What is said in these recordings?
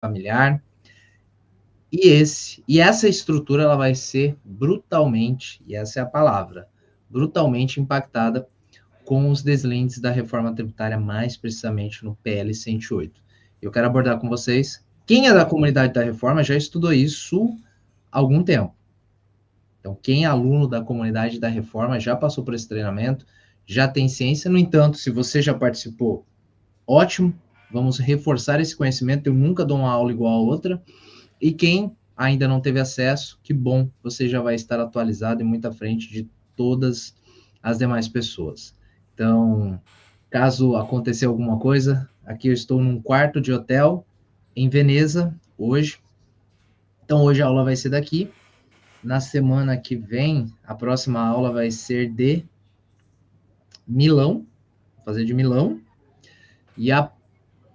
familiar. E essa estrutura ela vai ser brutalmente, e essa é a palavra, brutalmente impactada com os deslizes da reforma tributária, mais precisamente no PL 108. Eu quero abordar com vocês, quem é da comunidade da reforma já estudou isso há algum tempo. Então, quem é aluno da comunidade da reforma já passou por esse treinamento, já tem ciência. No entanto, se você já participou, ótimo, vamos reforçar esse conhecimento. Eu nunca dou uma aula igual a outra. E quem ainda não teve acesso, que bom, você já vai estar atualizado e muito à frente de todas as demais pessoas. Então, caso acontecer alguma coisa, aqui eu estou num quarto de hotel em Veneza hoje. Então, hoje a aula vai ser daqui. Na semana que vem, a próxima aula vai ser de Milão, vou fazer de Milão. E a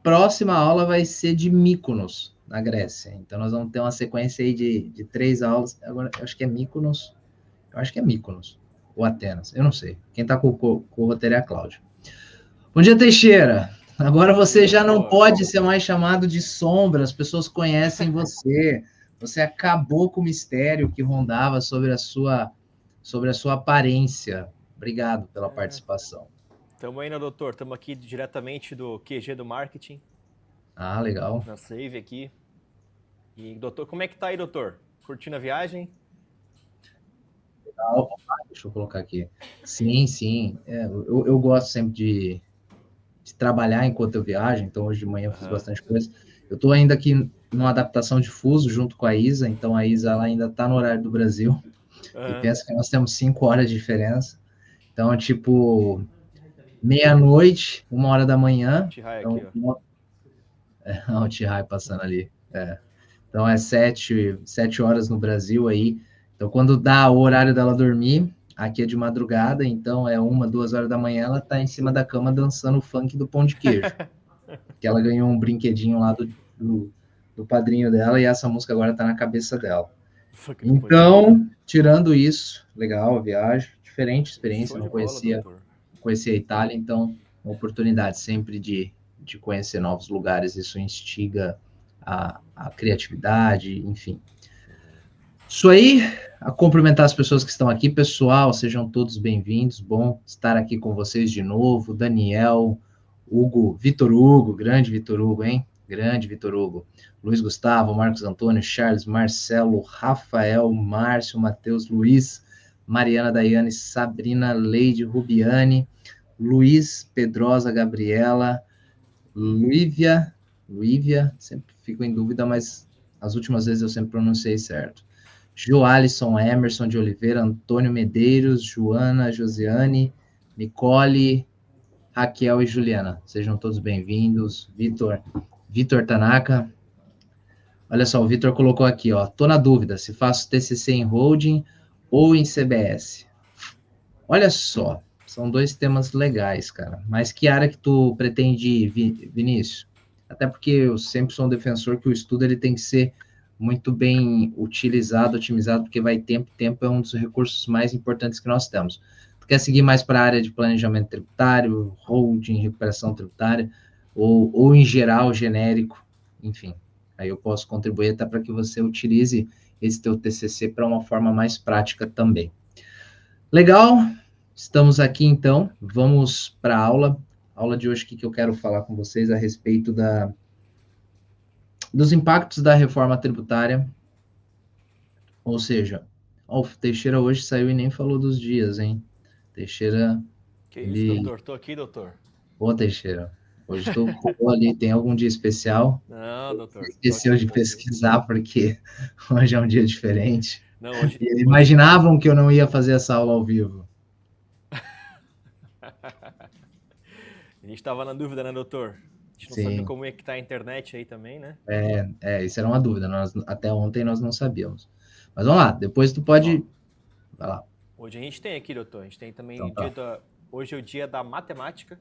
próxima aula vai ser de Mykonos, na Grécia. Então, nós vamos ter uma sequência aí de 3 aulas. Agora, eu acho que é Mykonos. Eu acho que é Mykonos. Ou Atenas. Eu não sei. Quem está com o roteiro é a Cláudia. Bom dia, Teixeira. Agora você já não pode ser mais chamado de sombra. As pessoas conhecem você. Você acabou com o mistério que rondava sobre a sua aparência. Obrigado pela participação. Estamos aí, né, doutor? Estamos aqui diretamente do QG do Marketing. Ah, legal. Na Save aqui. E, doutor, como é que tá aí, doutor? Curtindo a viagem? Legal. Deixa eu colocar aqui. Sim, sim. Eu gosto sempre de trabalhar enquanto eu viajo, então hoje de manhã eu fiz bastante coisa. Eu estou ainda aqui numa adaptação de fuso junto com a Isa, então a Isa ela ainda está no horário do Brasil. E pensa que nós temos 5 horas de diferença. Então, tipo, meia-noite, 1h da manhã. Então, aqui, ó. O Tihai passando ali. Então, é 7 horas no Brasil aí. Então, quando dá o horário dela dormir, aqui é de madrugada, então é 1, 2 horas da manhã, ela tá em cima da cama dançando o funk do pão de queijo. Que ela ganhou um brinquedinho lá do padrinho dela, e essa música agora tá na cabeça dela. Então, tirando isso, legal a viagem, diferente experiência, não conhecia a Itália, então, uma oportunidade sempre de conhecer novos lugares, isso instiga a criatividade, enfim. Isso aí, a cumprimentar as pessoas que estão aqui, pessoal, sejam todos bem-vindos, bom estar aqui com vocês de novo, Daniel, Hugo, Vitor Hugo, grande Vitor Hugo, hein? Grande Vitor Hugo, Luiz Gustavo, Marcos Antônio, Charles, Marcelo, Rafael, Márcio, Matheus, Luiz, Mariana, Daiane, Sabrina, Leide, Rubiane, Luiz, Pedrosa, Gabriela, Luívia, sempre fico em dúvida, mas as últimas vezes eu sempre pronunciei certo. Joalisson, Emerson de Oliveira, Antônio Medeiros, Joana, Josiane, Nicole, Raquel e Juliana. Sejam todos bem-vindos. Vitor Tanaka. Olha só, o Vitor colocou aqui, ó. Tô na dúvida se faço TCC em holding ou em CBS. Olha só, são 2 temas legais, cara. Mas que área que tu pretende ir, Vinícius? Até porque eu sempre sou um defensor que o estudo ele tem que ser muito bem utilizado, otimizado, porque vai tempo é um dos recursos mais importantes que nós temos. Tu quer seguir mais para a área de planejamento tributário, holding, recuperação tributária, ou em geral, genérico, enfim. Aí eu posso contribuir até para que você utilize esse teu TCC para uma forma mais prática também. Legal, estamos aqui então, vamos para a aula. A aula de hoje, o que eu quero falar com vocês a respeito dos impactos da reforma tributária. Ou seja, o Teixeira hoje saiu e nem falou dos dias, hein? Teixeira... Que isso, doutor? Tô aqui, doutor. Ô, Teixeira, hoje tu pulou ali, tem algum dia especial? Não, doutor. Esqueceu de pesquisar, porque hoje é um dia diferente. Não, hoje... E imaginavam que eu não ia fazer essa aula ao vivo. A gente estava na dúvida, né, doutor? A gente não sabia como é que tá a internet aí também, né? Isso era uma dúvida. Até ontem nós não sabíamos. Mas vamos lá, depois tu pode... Vai lá. Hoje a gente tem aqui, doutor, a gente tem também então, hoje é o dia da matemática.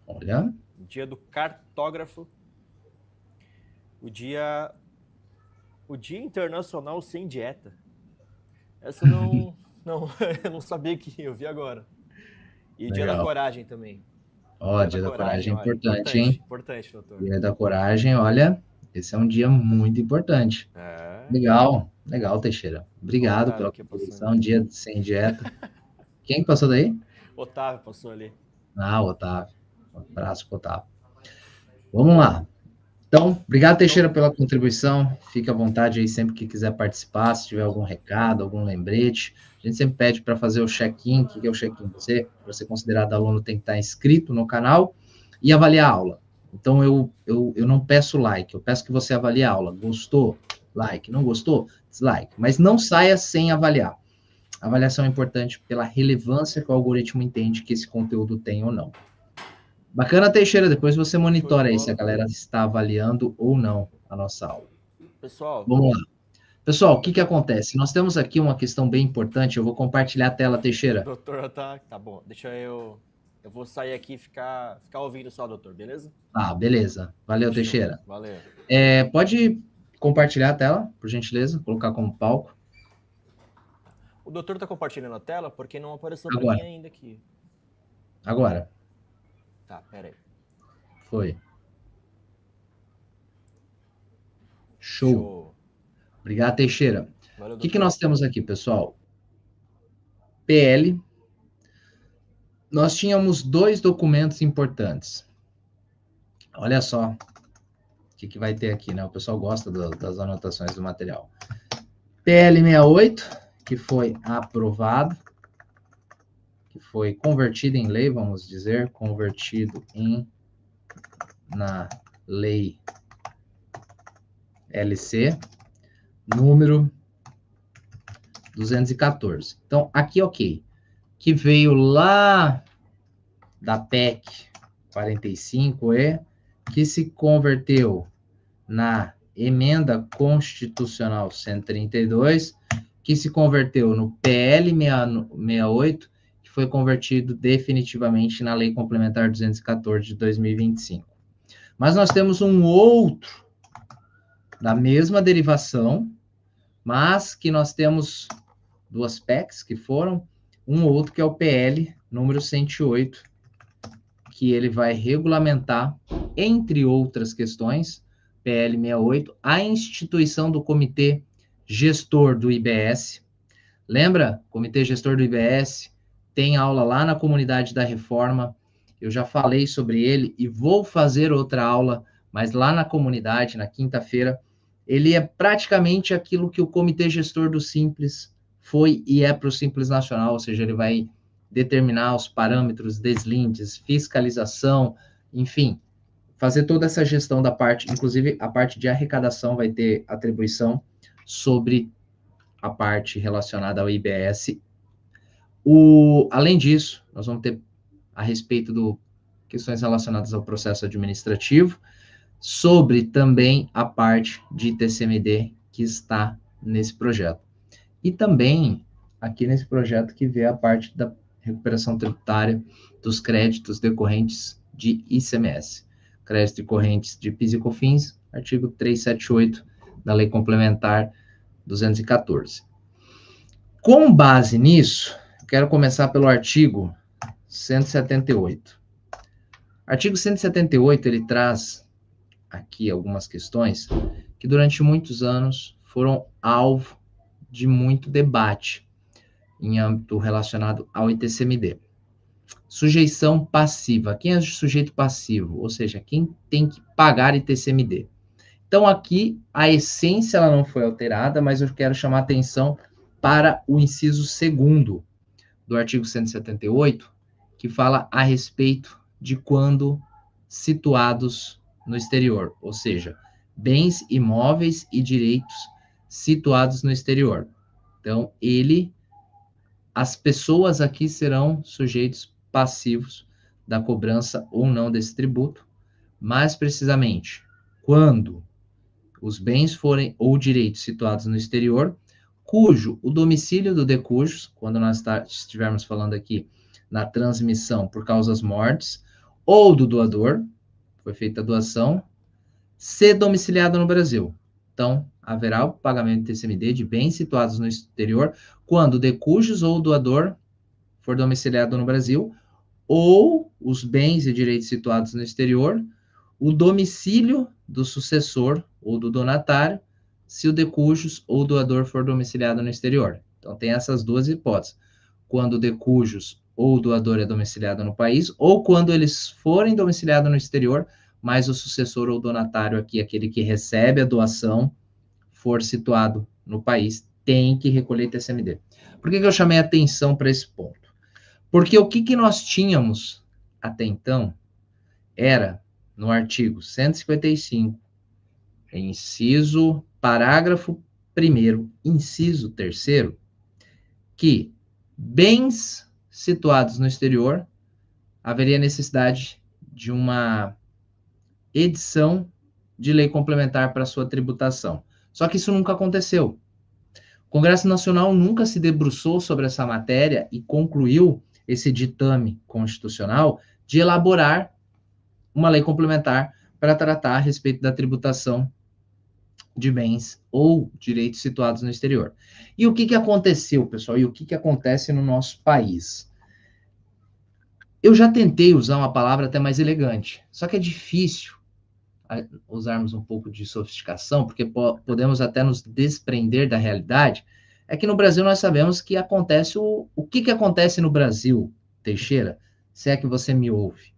Olha. Dia do cartógrafo. O dia internacional sem dieta. Essa eu não sabia que eu vi agora. E o dia da coragem também. Ó, dia da coragem é importante, hein? Importante, doutor. Dia da coragem, olha, Esse é um dia muito importante. É, Legal, legal, Teixeira. ó, o Obrigado Otávio pela aqui passando. contribuição. Um dia sem dieta. Quem passou daí? Otávio passou ali. Ah, o Otávio. Um abraço pro Otávio. Vamos lá. Então, obrigado, Então, Teixeira, pela contribuição. Fique à vontade aí sempre que quiser participar, se tiver algum recado, algum lembrete. A gente sempre pede para fazer o check-in. O que é o check-in? Você, para ser considerado aluno, tem que estar inscrito no canal e avaliar a aula. Então, eu não peço like, eu peço que você avalie a aula. Gostou? Like. Não gostou? Dislike. Mas não saia sem avaliar. A avaliação é importante pela relevância que o algoritmo entende que esse conteúdo tem ou não. Bacana, Teixeira. Depois você show de monitora aí se a bola. galera está avaliando ou não a nossa aula. Pessoal, Vamos lá. Pessoal, o que aqui, acontece? Nós temos aqui uma questão bem importante. Eu vou compartilhar a tela, Teixeira. doutor tá bom. Deixa eu. Eu vou sair aqui e ficar ouvindo só, doutor, beleza? Ah, beleza. Valeu, Show. Teixeira. Valeu. Pode compartilhar a tela, por gentileza? Colocar como palco. O doutor tá compartilhando a tela porque não apareceu para mim Agora. ainda aqui. Agora. Tá, pera aí. Foi. Show. Show. Obrigado, Teixeira. Valeu, O que doutor. nós temos aqui, pessoal? PL. Nós tínhamos dois documentos importantes. Olha só o que vai ter aqui, né? O pessoal gosta das anotações do material. PL 68, que foi aprovado, que foi convertido em lei, vamos dizer, convertido na lei LC, número 214. Então, aqui, ok, que veio lá da PEC 45E, que se converteu na Emenda Constitucional 132, que se converteu no PL 68, que foi convertido definitivamente na Lei Complementar 214 de 2025. Mas nós temos um outro da mesma derivação, mas que nós temos duas PECs que foram, um outro que é o PL número 108, que ele vai regulamentar, entre outras questões, PL 68, a instituição do Comitê Gestor do IBS. Lembra? Comitê Gestor do IBS tem aula lá na Comunidade da Reforma. Eu já falei sobre ele e vou fazer outra aula, mas lá na comunidade, na quinta-feira. Ele é praticamente aquilo que o Comitê Gestor do Simples foi e é para o Simples Nacional, ou seja, ele vai determinar os parâmetros, deslindes, fiscalização, enfim, fazer toda essa gestão da parte, inclusive a parte de arrecadação vai ter atribuição sobre a parte relacionada ao IBS. Além disso, nós vamos ter a respeito do questões relacionadas ao processo administrativo, sobre também a parte de TCMD que está nesse projeto. E também aqui nesse projeto que vê a parte da recuperação tributária dos créditos decorrentes de ICMS. Créditos decorrentes de PIS e COFINS, artigo 378 da Lei Complementar 214. Com base nisso, quero começar pelo artigo 178. Artigo 178, ele traz aqui algumas questões que durante muitos anos foram alvo de muito debate em âmbito relacionado ao ITCMD. Sujeição passiva. Quem é o sujeito passivo? Ou seja, quem tem que pagar ITCMD. Então, aqui, a essência ela não foi alterada, mas eu quero chamar a atenção para o inciso 2º do artigo 178, que fala a respeito de quando situados no exterior, ou seja, bens imóveis e direitos situados no exterior. Então, as pessoas aqui serão sujeitos passivos da cobrança ou não desse tributo, mais precisamente, quando os bens forem ou direitos situados no exterior, cujo o domicílio do decujus, quando nós estivermos falando aqui na transmissão por causas mortes, ou do doador, foi feita a doação, ser domiciliado no Brasil. Então, haverá o pagamento de TCMD de bens situados no exterior quando o decujus ou o doador for domiciliado no Brasil, ou os bens e direitos situados no exterior, o domicílio do sucessor ou do donatário, se o de cujos ou doador for domiciliado no exterior. Então, tem essas duas hipóteses. Quando o de cujos ou o doador é domiciliado no país, ou quando eles forem domiciliados no exterior, mas o sucessor ou donatário aqui, aquele que recebe a doação, for situado no país, tem que recolher TCMD. Por que eu chamei atenção para esse ponto? Porque o que nós tínhamos até então era, no artigo 155, inciso, parágrafo 1º, inciso 3º, que bens situados no exterior haveria necessidade de uma edição de lei complementar para sua tributação. Só que isso nunca aconteceu. O Congresso Nacional nunca se debruçou sobre essa matéria e concluiu esse ditame constitucional de elaborar uma lei complementar para tratar a respeito da tributação de bens ou direitos situados no exterior. E o que aconteceu, pessoal? E o que acontece no nosso país? Eu já tentei usar uma palavra até mais elegante, só que é difícil usarmos um pouco de sofisticação, porque podemos até nos desprender da realidade. É que no Brasil nós sabemos que acontece o que acontece no Brasil, Teixeira, se é que você me ouve.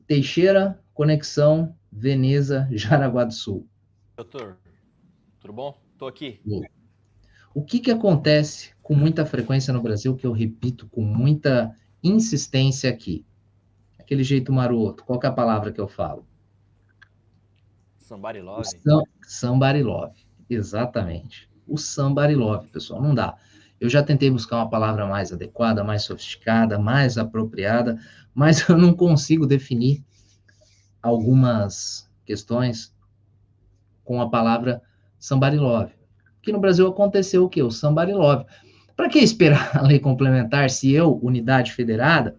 Teixeira, Conexão, Veneza, Jaraguá do Sul. Doutor, tudo bom? Tô aqui. O que acontece com muita frequência no Brasil, que eu repito com muita insistência aqui? Aquele jeito maroto, qual que é a palavra que eu falo? Somebody love. Somebody love, exatamente. O somebody love, pessoal, não dá. Eu já tentei buscar uma palavra mais adequada, mais sofisticada, mais apropriada, mas eu não consigo definir algumas questões com a palavra somebody love. Que no Brasil aconteceu o quê? O somebody love. Para que esperar a lei complementar se eu, unidade federada,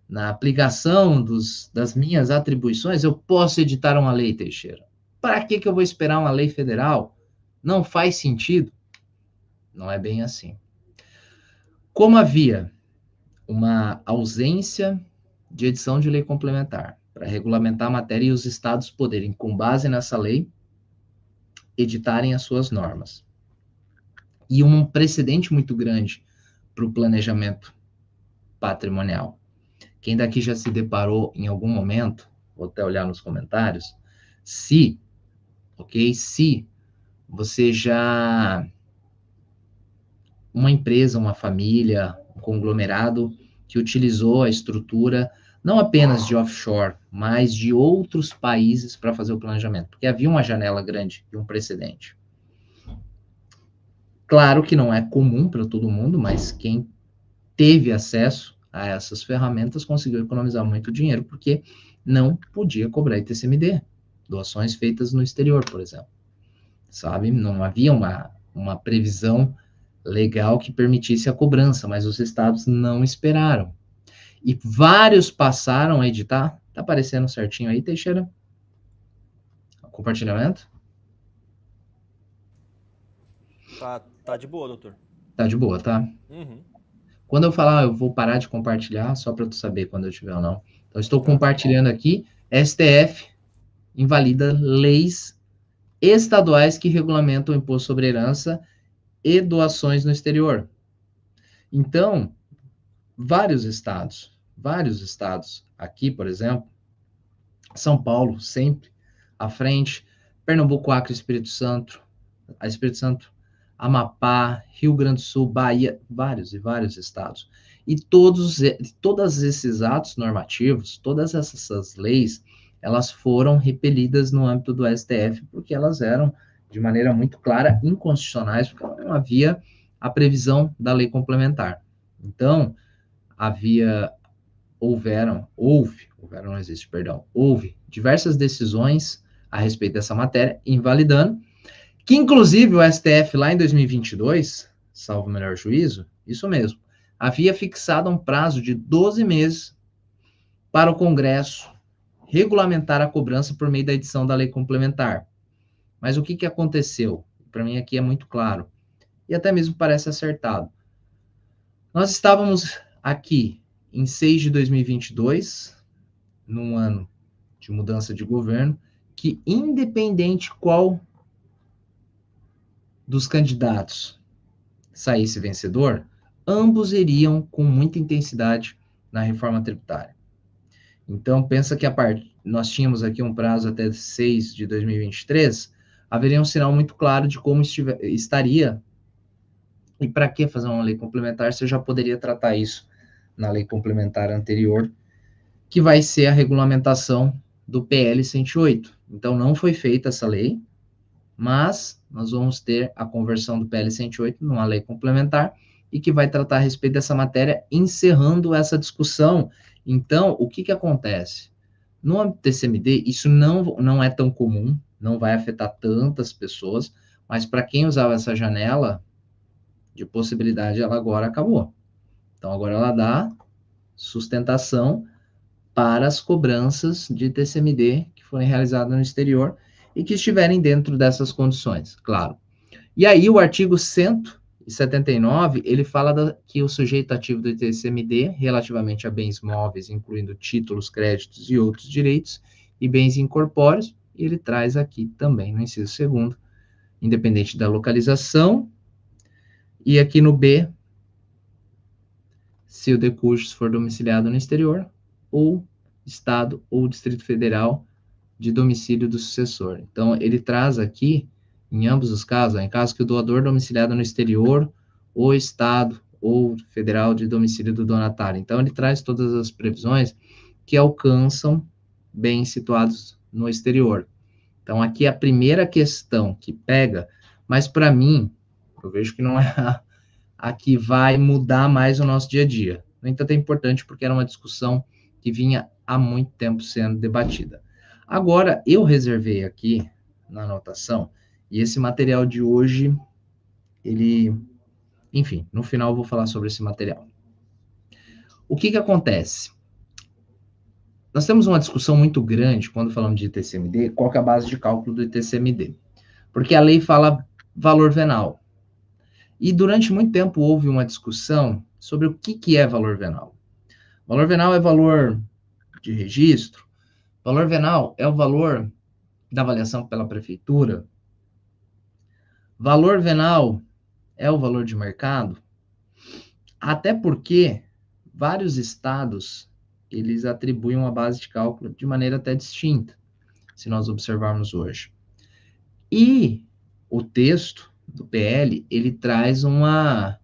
na aplicação das minhas atribuições, eu posso editar uma lei, Teixeira? Para que eu vou esperar uma lei federal? Não faz sentido. Não é bem assim. Como havia uma ausência de edição de lei complementar para regulamentar a matéria e os estados poderem, com base nessa lei, editarem as suas normas. E um precedente muito grande para o planejamento patrimonial. Quem daqui já se deparou em algum momento, vou até olhar nos comentários, se você já, uma empresa, uma família, um conglomerado que utilizou a estrutura não apenas de offshore, mas de outros países para fazer o planejamento, porque havia uma janela grande e um precedente. Claro que não é comum para todo mundo, mas quem teve acesso a essas ferramentas conseguiu economizar muito dinheiro, porque não podia cobrar ITCMD, doações feitas no exterior, por exemplo. Sabe? Não havia uma previsão legal que permitisse a cobrança, mas os estados não esperaram. E vários passaram a editar. Tá aparecendo certinho aí, Teixeira? Compartilhamento? Tá de boa, doutor. Tá de boa, tá? Uhum. Quando eu falar, eu vou parar de compartilhar, só para tu saber quando eu tiver ou não. Então, estou compartilhando aqui. STF invalida leis estaduais que regulamentam o imposto sobre herança e doações no exterior. Então, vários estados, aqui, por exemplo, São Paulo, sempre à frente, Pernambuco, Acre, Espírito Santo, Amapá, Rio Grande do Sul, Bahia, vários estados. E todos esses atos normativos, todas essas leis, elas foram repelidas no âmbito do STF, porque elas eram, de maneira muito clara, inconstitucionais, porque não havia a previsão da lei complementar. Então, houve diversas decisões a respeito dessa matéria, invalidando, que inclusive o STF lá em 2022, salvo o melhor juízo, isso mesmo, havia fixado um prazo de 12 meses para o Congresso regulamentar a cobrança por meio da edição da lei complementar. Mas o que aconteceu? Para mim aqui é muito claro, e até mesmo parece acertado. Nós estávamos aqui em 6 de 2022, num ano de mudança de governo, que independente qual dos candidatos saísse vencedor, ambos iriam com muita intensidade na reforma tributária. Então, pensa que nós tínhamos aqui um prazo até 6 de 2023, haveria um sinal muito claro de como estaria e para que fazer uma lei complementar, você já poderia tratar isso na lei complementar anterior, que vai ser a regulamentação do PL 108. Então, não foi feita essa lei, mas nós vamos ter a conversão do PL 108 numa lei complementar e que vai tratar a respeito dessa matéria, encerrando essa discussão. Então, o que acontece? No âmbito do TCMD, isso não é tão comum, não vai afetar tantas pessoas, mas para quem usava essa janela de possibilidade, ela agora acabou. Então, agora ela dá sustentação para as cobranças de TCMD que forem realizadas no exterior e que estiverem dentro dessas condições, claro. E aí, o artigo 179, ele fala que o sujeito ativo do TCMD, relativamente a bens móveis, incluindo títulos, créditos e outros direitos, e bens incorpóreos, ele traz aqui também no inciso 2º, independente da localização, e aqui no B, se o de cujus for domiciliado no exterior, ou Estado ou Distrito Federal de domicílio do sucessor. Então, ele traz aqui, em ambos os casos, em caso que o doador domiciliado no exterior, ou Estado ou Federal de domicílio do donatário. Então, ele traz todas as previsões que alcançam bens situados no exterior. Então, aqui é a primeira questão que pega, mas para mim, eu vejo que não é a que vai mudar mais o nosso dia a dia. No entanto, é importante porque era uma discussão que vinha há muito tempo sendo debatida. Agora, eu reservei aqui na anotação, e esse material de hoje, enfim, no final eu vou falar sobre esse material. O que acontece? Nós temos uma discussão muito grande quando falamos de ITCMD, qual que é a base de cálculo do ITCMD? Porque a lei fala valor venal. E durante muito tempo houve uma discussão sobre o que é valor venal. Valor venal é valor de registro, valor venal é o valor da avaliação pela prefeitura, valor venal é o valor de mercado, até porque vários estados, eles atribuem uma base de cálculo de maneira até distinta, se nós observarmos hoje. E o texto do PL, ele traz uma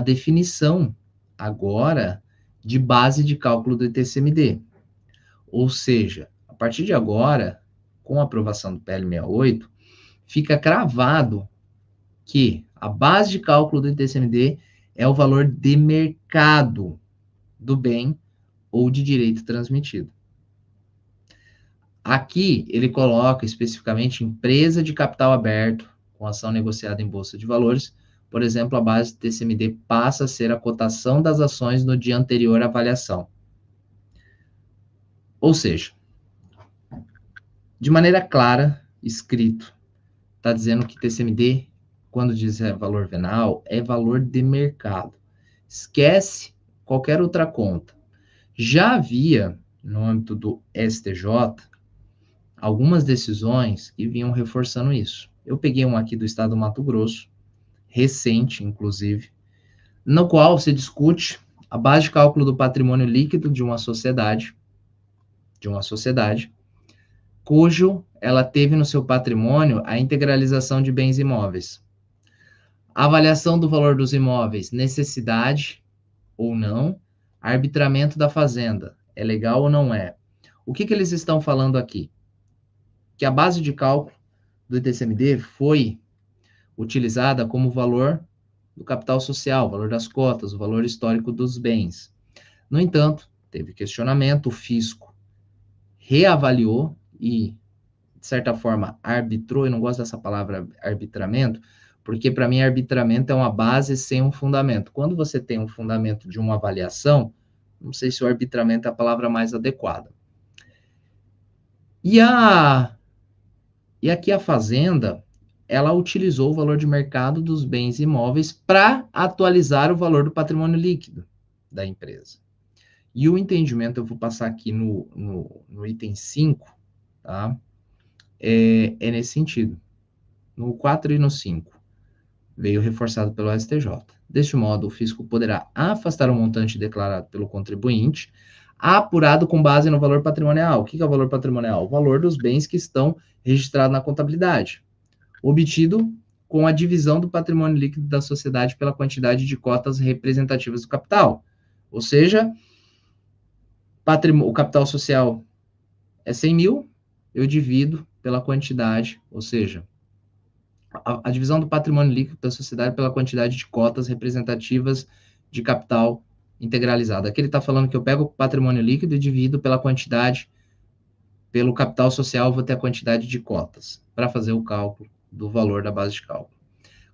definição agora de base de cálculo do ITCMD. Ou seja, a partir de agora, com a aprovação do PL 68, fica cravado que a base de cálculo do ITCMD é o valor de mercado do bem ou de direito transmitido. Aqui, ele coloca especificamente empresa de capital aberto, com ação negociada em bolsa de valores. Por exemplo, a base do TCMD passa a ser a cotação das ações no dia anterior à avaliação. Ou seja, de maneira clara, escrito, está dizendo que TCMD, quando diz valor venal, é valor de mercado. Esquece qualquer outra conta. Já havia, no âmbito do STJ, algumas decisões que vinham reforçando isso. Eu peguei um aqui do estado do Mato Grosso, recente, inclusive, no qual se discute a base de cálculo do patrimônio líquido de uma sociedade, cujo ela teve no seu patrimônio a integralização de bens imóveis. A avaliação do valor dos imóveis, necessidade ou não, arbitramento da fazenda, é legal ou não é? O que eles estão falando aqui? Que a base de cálculo do ITCMD foi utilizada como valor do capital social, o valor das cotas, o valor histórico dos bens. No entanto, teve questionamento, o fisco reavaliou e, de certa forma, arbitrou. Eu não gosto dessa palavra arbitramento, porque para mim arbitramento é uma base sem um fundamento. Quando você tem um fundamento de uma avaliação, não sei se o arbitramento é a palavra mais adequada. E aqui a Fazenda, ela utilizou o valor de mercado dos bens imóveis para atualizar o valor do patrimônio líquido da empresa. E o entendimento, eu vou passar aqui no item 5, tá? É nesse sentido. No 4 e no 5, veio reforçado pelo STJ. Deste modo, o fisco poderá afastar o montante declarado pelo contribuinte, apurado com base no valor patrimonial. O que é o valor patrimonial? O valor dos bens que estão registrados na contabilidade, obtido com a divisão do patrimônio líquido da sociedade pela quantidade de cotas representativas do capital. Ou seja, o capital social é 100 mil, eu divido pela quantidade, ou seja, a divisão do patrimônio líquido da sociedade pela quantidade de cotas representativas de capital integralizado. Aqui ele está falando que eu pego o patrimônio líquido e divido pela quantidade, pelo capital social, vou ter a quantidade de cotas, para fazer o cálculo do valor da base de cálculo.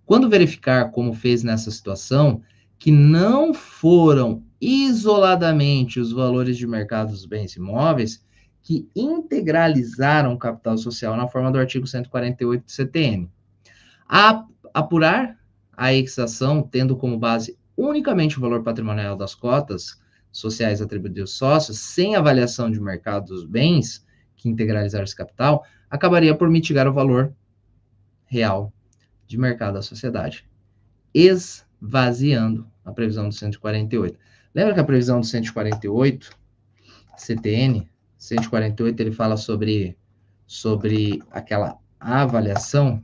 Quando verificar, como fez nessa situação, que não foram isoladamente os valores de mercado dos bens imóveis que integralizaram o capital social na forma do artigo 148 do CTN. Apurar a exação, tendo como base unicamente o valor patrimonial das cotas sociais atribuídas aos sócios, sem avaliação de mercado dos bens que integralizaram esse capital, acabaria por mitigar o valor real de mercado da sociedade, esvaziando a previsão do 148. Lembra que a previsão do 148, CTN, 148, ele fala sobre aquela avaliação?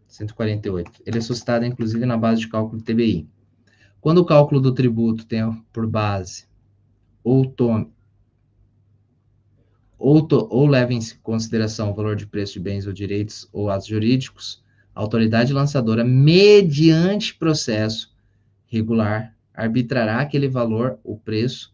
148. Ele é suscitado, inclusive, na base de cálculo do TBI. Quando o cálculo do tributo tem por base ou leva em consideração o valor de preço de bens ou direitos ou atos jurídicos, a autoridade lançadora, mediante processo regular, arbitrará aquele valor, o preço,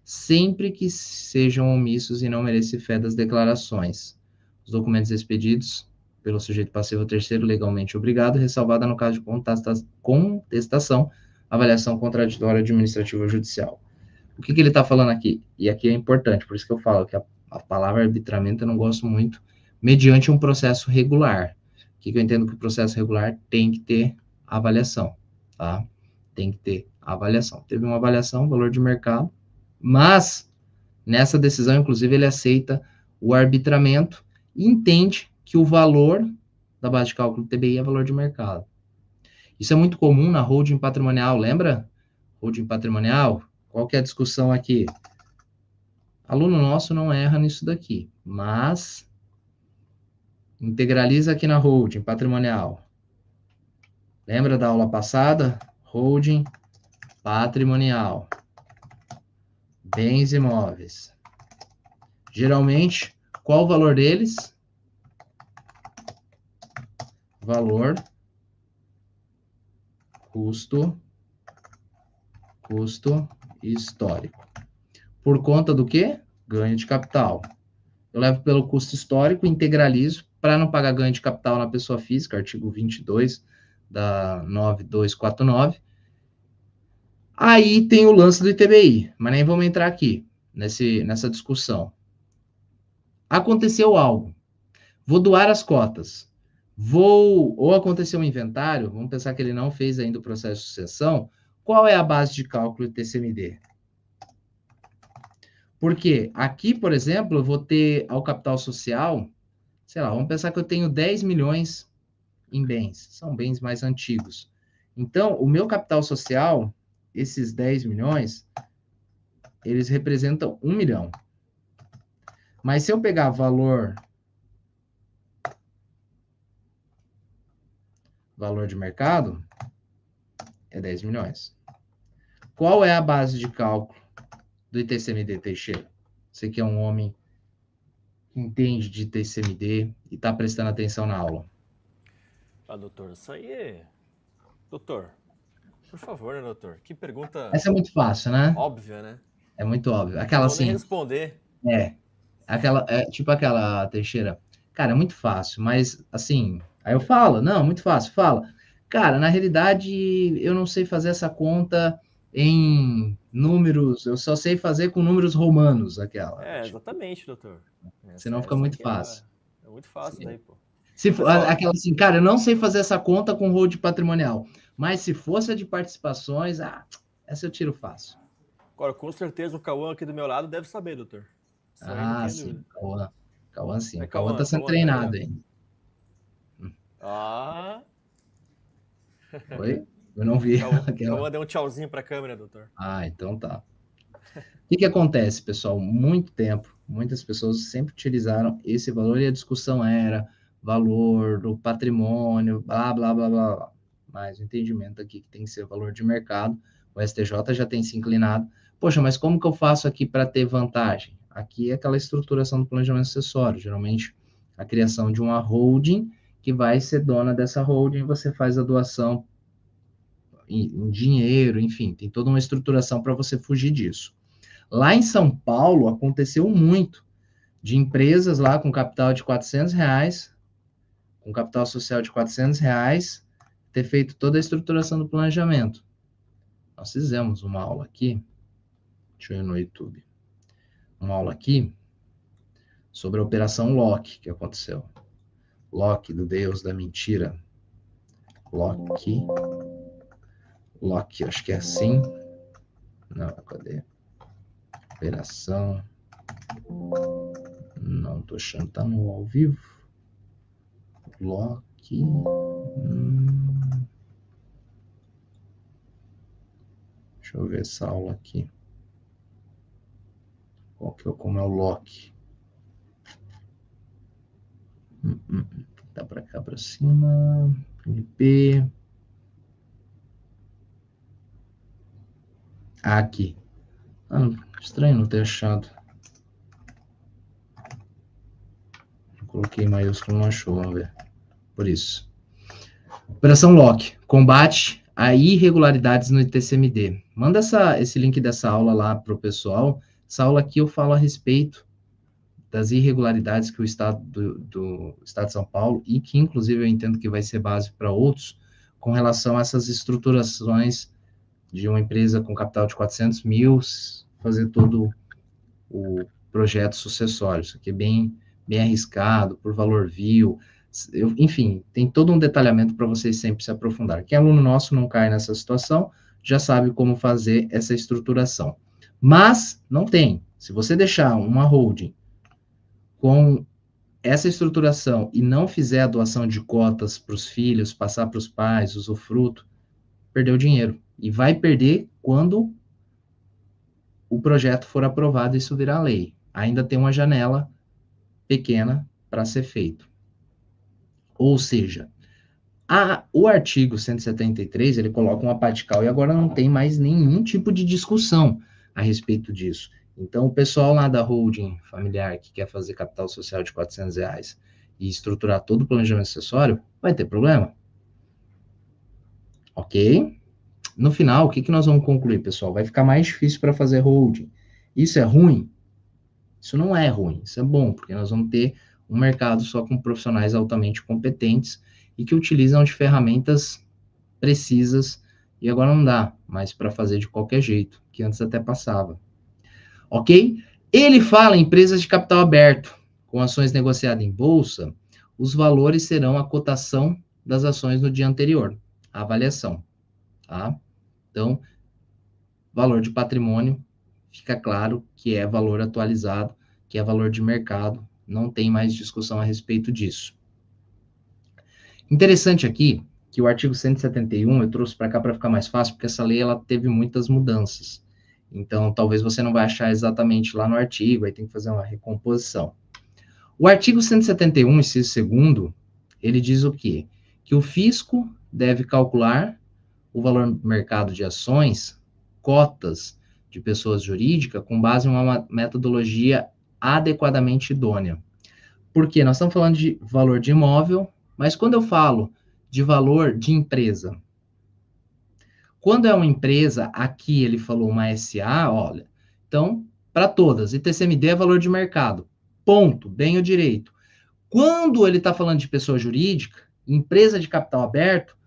sempre que sejam omissos e não merecer fé das declarações. Os documentos expedidos pelo sujeito passivo terceiro legalmente obrigado, ressalvada no caso de contestação, avaliação contraditória administrativa ou judicial. O que ele está falando aqui? E aqui é importante, por isso que eu falo que a palavra arbitramento eu não gosto muito, mediante um processo regular. O que eu entendo que o processo regular tem que ter avaliação, tá? Tem que ter avaliação. Teve uma avaliação, valor de mercado, mas nessa decisão, inclusive, ele aceita o arbitramento e entende que o valor da base de cálculo do TBI é valor de mercado. Isso é muito comum na holding patrimonial, lembra? Holding patrimonial, qual que é a discussão aqui? Aluno nosso não erra nisso daqui, mas integraliza aqui na holding patrimonial. Lembra da aula passada? Holding patrimonial. Bens imóveis. Geralmente, qual o valor deles? Valor, custo histórico. Por conta do quê? Ganho de capital. Eu levo pelo custo histórico, integralizo, para não pagar ganho de capital na pessoa física, artigo 22 da 9249. Aí tem o lance do ITBI, mas nem vamos entrar aqui, nessa discussão. Aconteceu algo. Vou doar as cotas. Ou aconteceu um inventário, vamos pensar que ele não fez ainda o processo de sucessão, qual é a base de cálculo do TCMD? Porque aqui, por exemplo, eu vou ter ao capital social, sei lá, vamos pensar que eu tenho 10 milhões em bens, são bens mais antigos. Então, o meu capital social, esses 10 milhões, eles representam 1 milhão. Mas se eu pegar valor de mercado, é 10 milhões. Qual é a base de cálculo do ITCMD, Teixeira? Você que é um homem que entende de ITCMD e está prestando atenção na aula. Ah, doutor, isso aí é... Doutor, por favor, né, doutor? Que pergunta... Essa é muito fácil, né? Óbvia, né? É muito óbvio. Aquela não vou nem assim... responder. Tipo aquela, Teixeira. Cara, é muito fácil, mas assim... Aí eu falo, não, muito fácil, fala. Cara, na realidade, eu não sei fazer essa conta em números, eu só sei fazer com números romanos, aquela. Exatamente, doutor. Senão fica muito fácil. É muito fácil daí, pô. Se for, aquela assim, cara, eu não sei fazer essa conta com hold patrimonial, mas se fosse a de participações, essa eu tiro fácil. Agora, com certeza o Cauã aqui do meu lado deve saber, doutor. Isso aí não Ah, tem sim, dúvida. Cauã. Cauã sim. É, O Cauã está Cauã, sendo Cauã, tá treinado ligado? aí. Ah, Oi? Eu não vi Cauã aquela. deu um tchauzinho pra câmera, doutor. Ah, então tá. O que que acontece, pessoal? Muito tempo, muitas pessoas sempre utilizaram esse valor e a discussão era valor do patrimônio, blá, blá, blá, blá, blá. Mas o entendimento aqui que tem que ser valor de mercado, o STJ já tem se inclinado. Poxa, mas como que eu faço aqui para ter vantagem? Aqui é aquela estruturação do planejamento acessório, geralmente a criação de uma holding que vai ser dona dessa holding, você faz a doação em dinheiro, enfim, tem toda uma estruturação para você fugir disso. Lá em São Paulo, aconteceu muito de empresas lá com capital de R$ 400, com capital social de R$ 400, ter feito toda a estruturação do planejamento. Nós fizemos uma aula aqui, deixa eu ir no YouTube, uma aula aqui sobre a operação Loki que aconteceu. Loki, do Deus da mentira. Loki, acho que é assim. Não, cadê? Operação. Não tô achando, tá no ao vivo. Loki. Deixa eu ver essa aula aqui. Como é o Loki? Tá para cá, para cima. MP. Aqui. Estranho não ter achado. Eu coloquei em maiúsculo, não achou, vamos ver. Por isso. Operação Loki. Combate a irregularidades no ITCMD. Manda esse link dessa aula lá para o pessoal. Essa aula aqui eu falo a respeito das irregularidades que o Estado do Estado de São Paulo, e que inclusive eu entendo que vai ser base para outros, com relação a essas estruturações de uma empresa com capital de 400 mil, fazer todo o projeto sucessório. Isso aqui é bem arriscado, por valor vil. Enfim, tem todo um detalhamento para vocês sempre se aprofundar. Quem é aluno nosso não cai nessa situação, já sabe como fazer essa estruturação. Mas não tem. Se você deixar uma holding com essa estruturação e não fizer a doação de cotas para os filhos, passar para os pais, usufruto, perdeu dinheiro. E vai perder quando o projeto for aprovado e isso virar lei. Ainda tem uma janela pequena para ser feito. Ou seja, o artigo 173, ele coloca uma pá de cal e agora não tem mais nenhum tipo de discussão a respeito disso. Então, o pessoal lá da holding familiar que quer fazer capital social de R$ 400 e estruturar todo o planejamento acessório, vai ter problema. Ok? No final, o que nós vamos concluir, pessoal? Vai ficar mais difícil para fazer holding. Isso é ruim? Isso não é ruim, isso é bom, porque nós vamos ter um mercado só com profissionais altamente competentes e que utilizam de ferramentas precisas, e agora não dá mais para fazer de qualquer jeito, que antes até passava. Ok? Ele fala em empresas de capital aberto, com ações negociadas em bolsa, os valores serão a cotação das ações no dia anterior, a avaliação. Tá? Então, valor de patrimônio, fica claro que é valor atualizado, que é valor de mercado, não tem mais discussão a respeito disso. Interessante aqui que o artigo 171 eu trouxe para cá para ficar mais fácil, porque essa lei ela teve muitas mudanças. Então, talvez você não vai achar exatamente lá no artigo, aí tem que fazer uma recomposição. O artigo 171, inciso 2º, ele diz o quê? Que o fisco deve calcular o valor mercado de ações, cotas de pessoas jurídicas, com base em uma metodologia adequadamente idônea. Por quê? Nós estamos falando de valor de imóvel, mas quando eu falo de valor de empresa, quando é uma empresa, aqui ele falou uma SA, olha, então, para todas, ITCMD é valor de mercado, ponto, bem ou direito. Quando ele está falando de pessoa jurídica, empresa de capital aberto,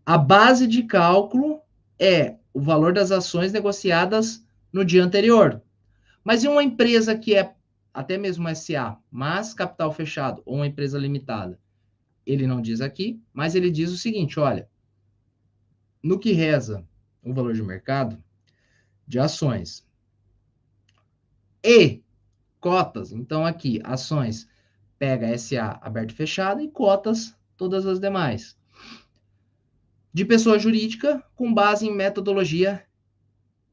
a base de cálculo é o valor das ações negociadas no dia anterior. Mas e uma empresa que é até mesmo SA, mas capital fechado, ou uma empresa limitada? Ele não diz aqui, mas ele diz o seguinte, olha, no que reza o valor de mercado, de ações. E cotas, então aqui, ações, pega SA aberta e fechada e cotas, todas as demais. De pessoa jurídica, com base em metodologia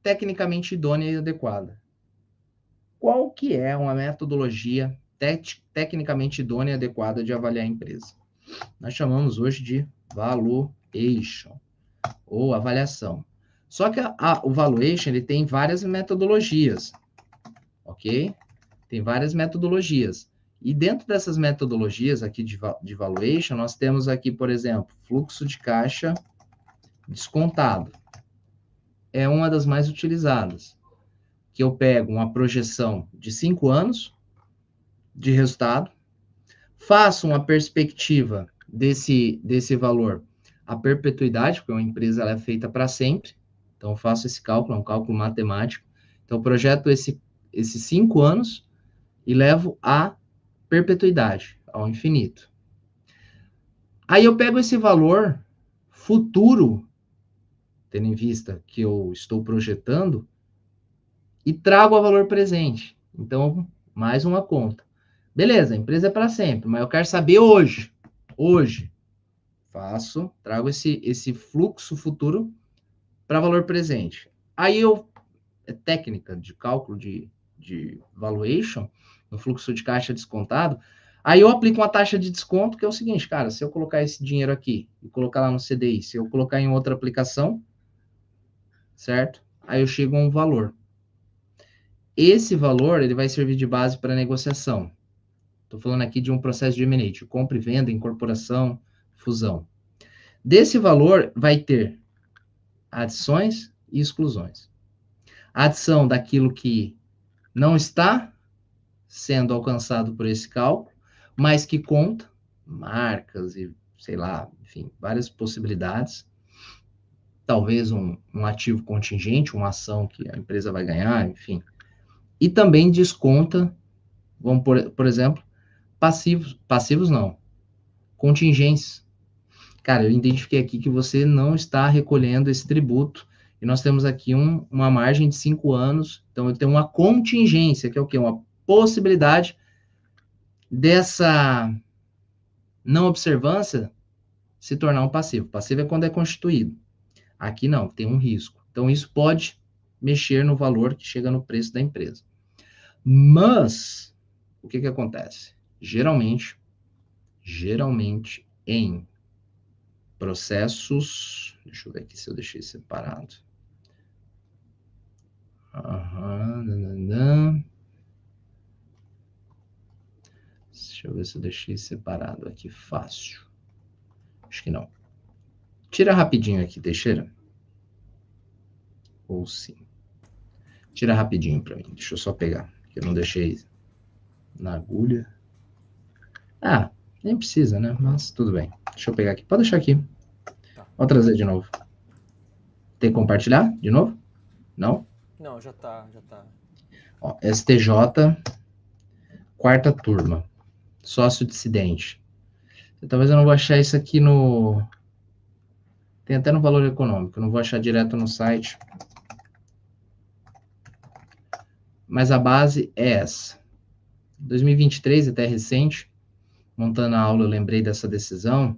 tecnicamente idônea e adequada. Qual que é uma metodologia tecnicamente idônea e adequada de avaliar a empresa? Nós chamamos hoje de valuation, ou avaliação. Só que o valuation, ele tem várias metodologias, ok? Tem várias metodologias. E dentro dessas metodologias aqui de valuation, nós temos aqui, por exemplo, fluxo de caixa descontado. É uma das mais utilizadas. Que eu pego uma projeção de 5 anos de resultado, faço uma perspectiva desse valor, a perpetuidade, porque uma empresa ela é feita para sempre, então eu faço esse cálculo, é um cálculo matemático, então eu projeto esses 5 anos e levo a perpetuidade, ao infinito. Aí eu pego esse valor futuro, tendo em vista que eu estou projetando, e trago a valor presente. Então, mais uma conta. Beleza, a empresa é para sempre, mas eu quero saber hoje. Hoje. Trago esse fluxo futuro para valor presente. Aí é técnica de cálculo de valuation, no fluxo de caixa descontado, aí eu aplico uma taxa de desconto, que é o seguinte, cara, se eu colocar esse dinheiro aqui e colocar lá no CDI, se eu colocar em outra aplicação, certo? Aí eu chego a um valor. Esse valor, ele vai servir de base para negociação. Estou falando aqui de um processo de M&A, de compra e venda, incorporação, fusão. Desse valor vai ter adições e exclusões. A adição daquilo que não está sendo alcançado por esse cálculo, mas que conta, marcas e, sei lá, enfim, várias possibilidades. Talvez um ativo contingente, uma ação que a empresa vai ganhar, enfim. E também desconta, vamos por exemplo, passivos não, contingências. Cara, eu identifiquei aqui que você não está recolhendo esse tributo, e nós temos aqui uma margem de 5 anos, então eu tenho uma contingência, que é o quê? Uma possibilidade dessa não observância se tornar um passivo. Passivo é quando é constituído. Aqui não, tem um risco. Então isso pode mexer no valor que chega no preço da empresa. Mas, o que acontece? Geralmente, em processos, deixa eu ver aqui se eu deixei separado. Deixa eu ver se eu deixei separado aqui fácil. Acho que não. Tira rapidinho aqui, Teixeira. Ou sim. Tira rapidinho para mim. Deixa eu só pegar, que eu não deixei na agulha. Ah, nem precisa, né? Mas tudo bem. Deixa eu pegar aqui. Pode deixar aqui. Tá. Vou trazer de novo. Tem que compartilhar de novo? Não? Não, já tá. Ó, STJ, quarta turma. Sócio dissidente. Talvez eu não vou achar isso aqui no... Tem até no valor econômico. Eu não vou achar direto no site. Mas a base é essa. 2023, até recente, montando a aula, eu lembrei dessa decisão,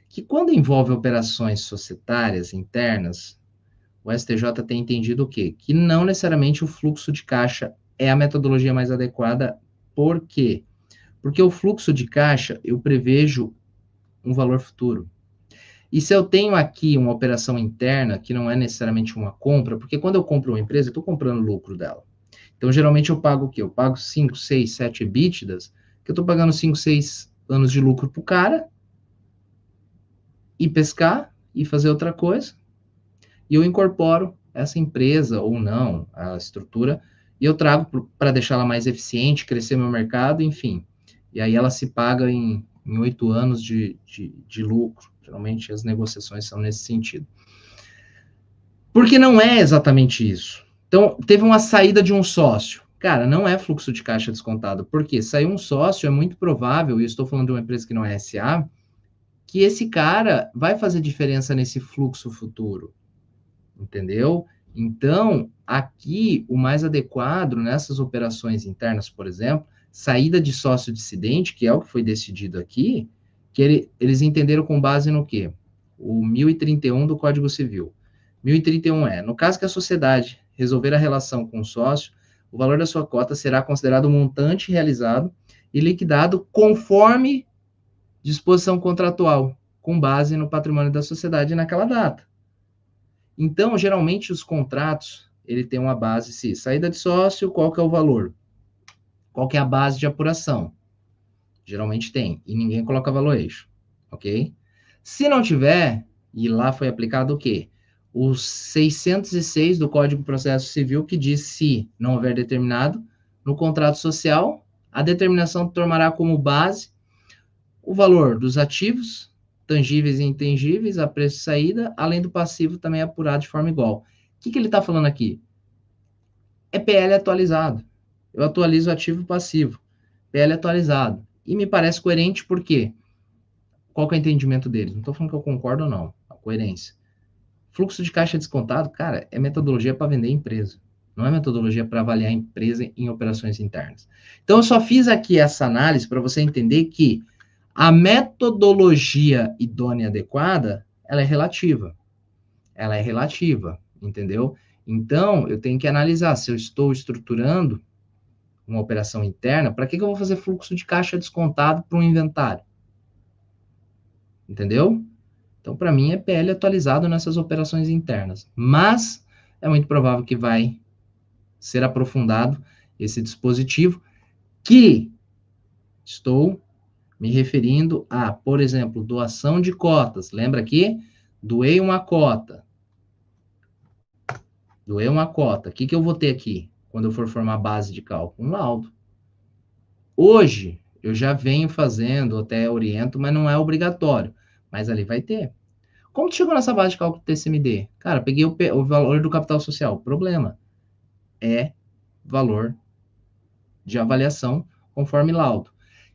que quando envolve operações societárias internas, o STJ tem entendido o quê? Que não necessariamente o fluxo de caixa é a metodologia mais adequada. Por quê? Porque o fluxo de caixa, eu prevejo um valor futuro. E se eu tenho aqui uma operação interna, que não é necessariamente uma compra, porque quando eu compro uma empresa, eu estou comprando o lucro dela. Então, geralmente, eu pago o quê? Eu pago 5, 6, 7 EBITDAs, que eu estou pagando 5, 6 anos de lucro para o cara, e pescar, e fazer outra coisa, e eu incorporo essa empresa, ou não, a estrutura, e eu trago para deixá-la mais eficiente, crescer meu mercado, enfim. E aí ela se paga em 8 anos de lucro. Geralmente as negociações são nesse sentido. Porque não é exatamente isso. Então, teve uma saída de um sócio. Cara, não é fluxo de caixa descontado. Por quê? Saiu um sócio, é muito provável, e eu estou falando de uma empresa que não é SA, que esse cara vai fazer diferença nesse fluxo futuro. Entendeu? Então, aqui, o mais adequado nessas operações internas, por exemplo, saída de sócio dissidente, que é o que foi decidido aqui, que eles entenderam com base no quê? O 1031 do Código Civil. 1031 no caso que a sociedade resolver a relação com o sócio, o valor da sua cota será considerado o montante realizado e liquidado conforme disposição contratual, com base no patrimônio da sociedade naquela data. Então, geralmente, os contratos, ele tem uma base, se saída de sócio, qual que é o valor? Qual que é a base de apuração? Geralmente tem, e ninguém coloca valor eixo, ok? Se não tiver, e lá foi aplicado o quê? O 606 do Código de Processo Civil, que diz se não houver determinado no contrato social, a determinação tomará como base o valor dos ativos, tangíveis e intangíveis, a preço de saída, além do passivo também apurado de forma igual. O que ele está falando aqui? É PL atualizado. Eu atualizo ativo e passivo. PL atualizado. E me parece coerente porque qual que é o entendimento deles? Não estou falando que eu concordo ou não. A coerência. Fluxo de caixa descontado, cara, é metodologia para vender empresa. Não é metodologia para avaliar a empresa em operações internas. Então, eu só fiz aqui essa análise para você entender que a metodologia idônea e adequada, ela é relativa. Ela é relativa, entendeu? Então, eu tenho que analisar se eu estou estruturando uma operação interna, para que eu vou fazer fluxo de caixa descontado para um inventário? Entendeu? Então, para mim, é PL atualizado nessas operações internas. Mas é muito provável que vai ser aprofundado esse dispositivo, que estou me referindo a, por exemplo, doação de cotas. Lembra aqui? Doei uma cota. Doei uma cota. O que eu vou ter aqui quando eu for formar a base de cálculo? Um laudo. Hoje, eu já venho fazendo, até oriento, mas não é obrigatório. Mas ali vai ter. Como tu chegou nessa base de cálculo do TCMD? Cara, peguei o valor do capital social. O problema é valor de avaliação conforme laudo.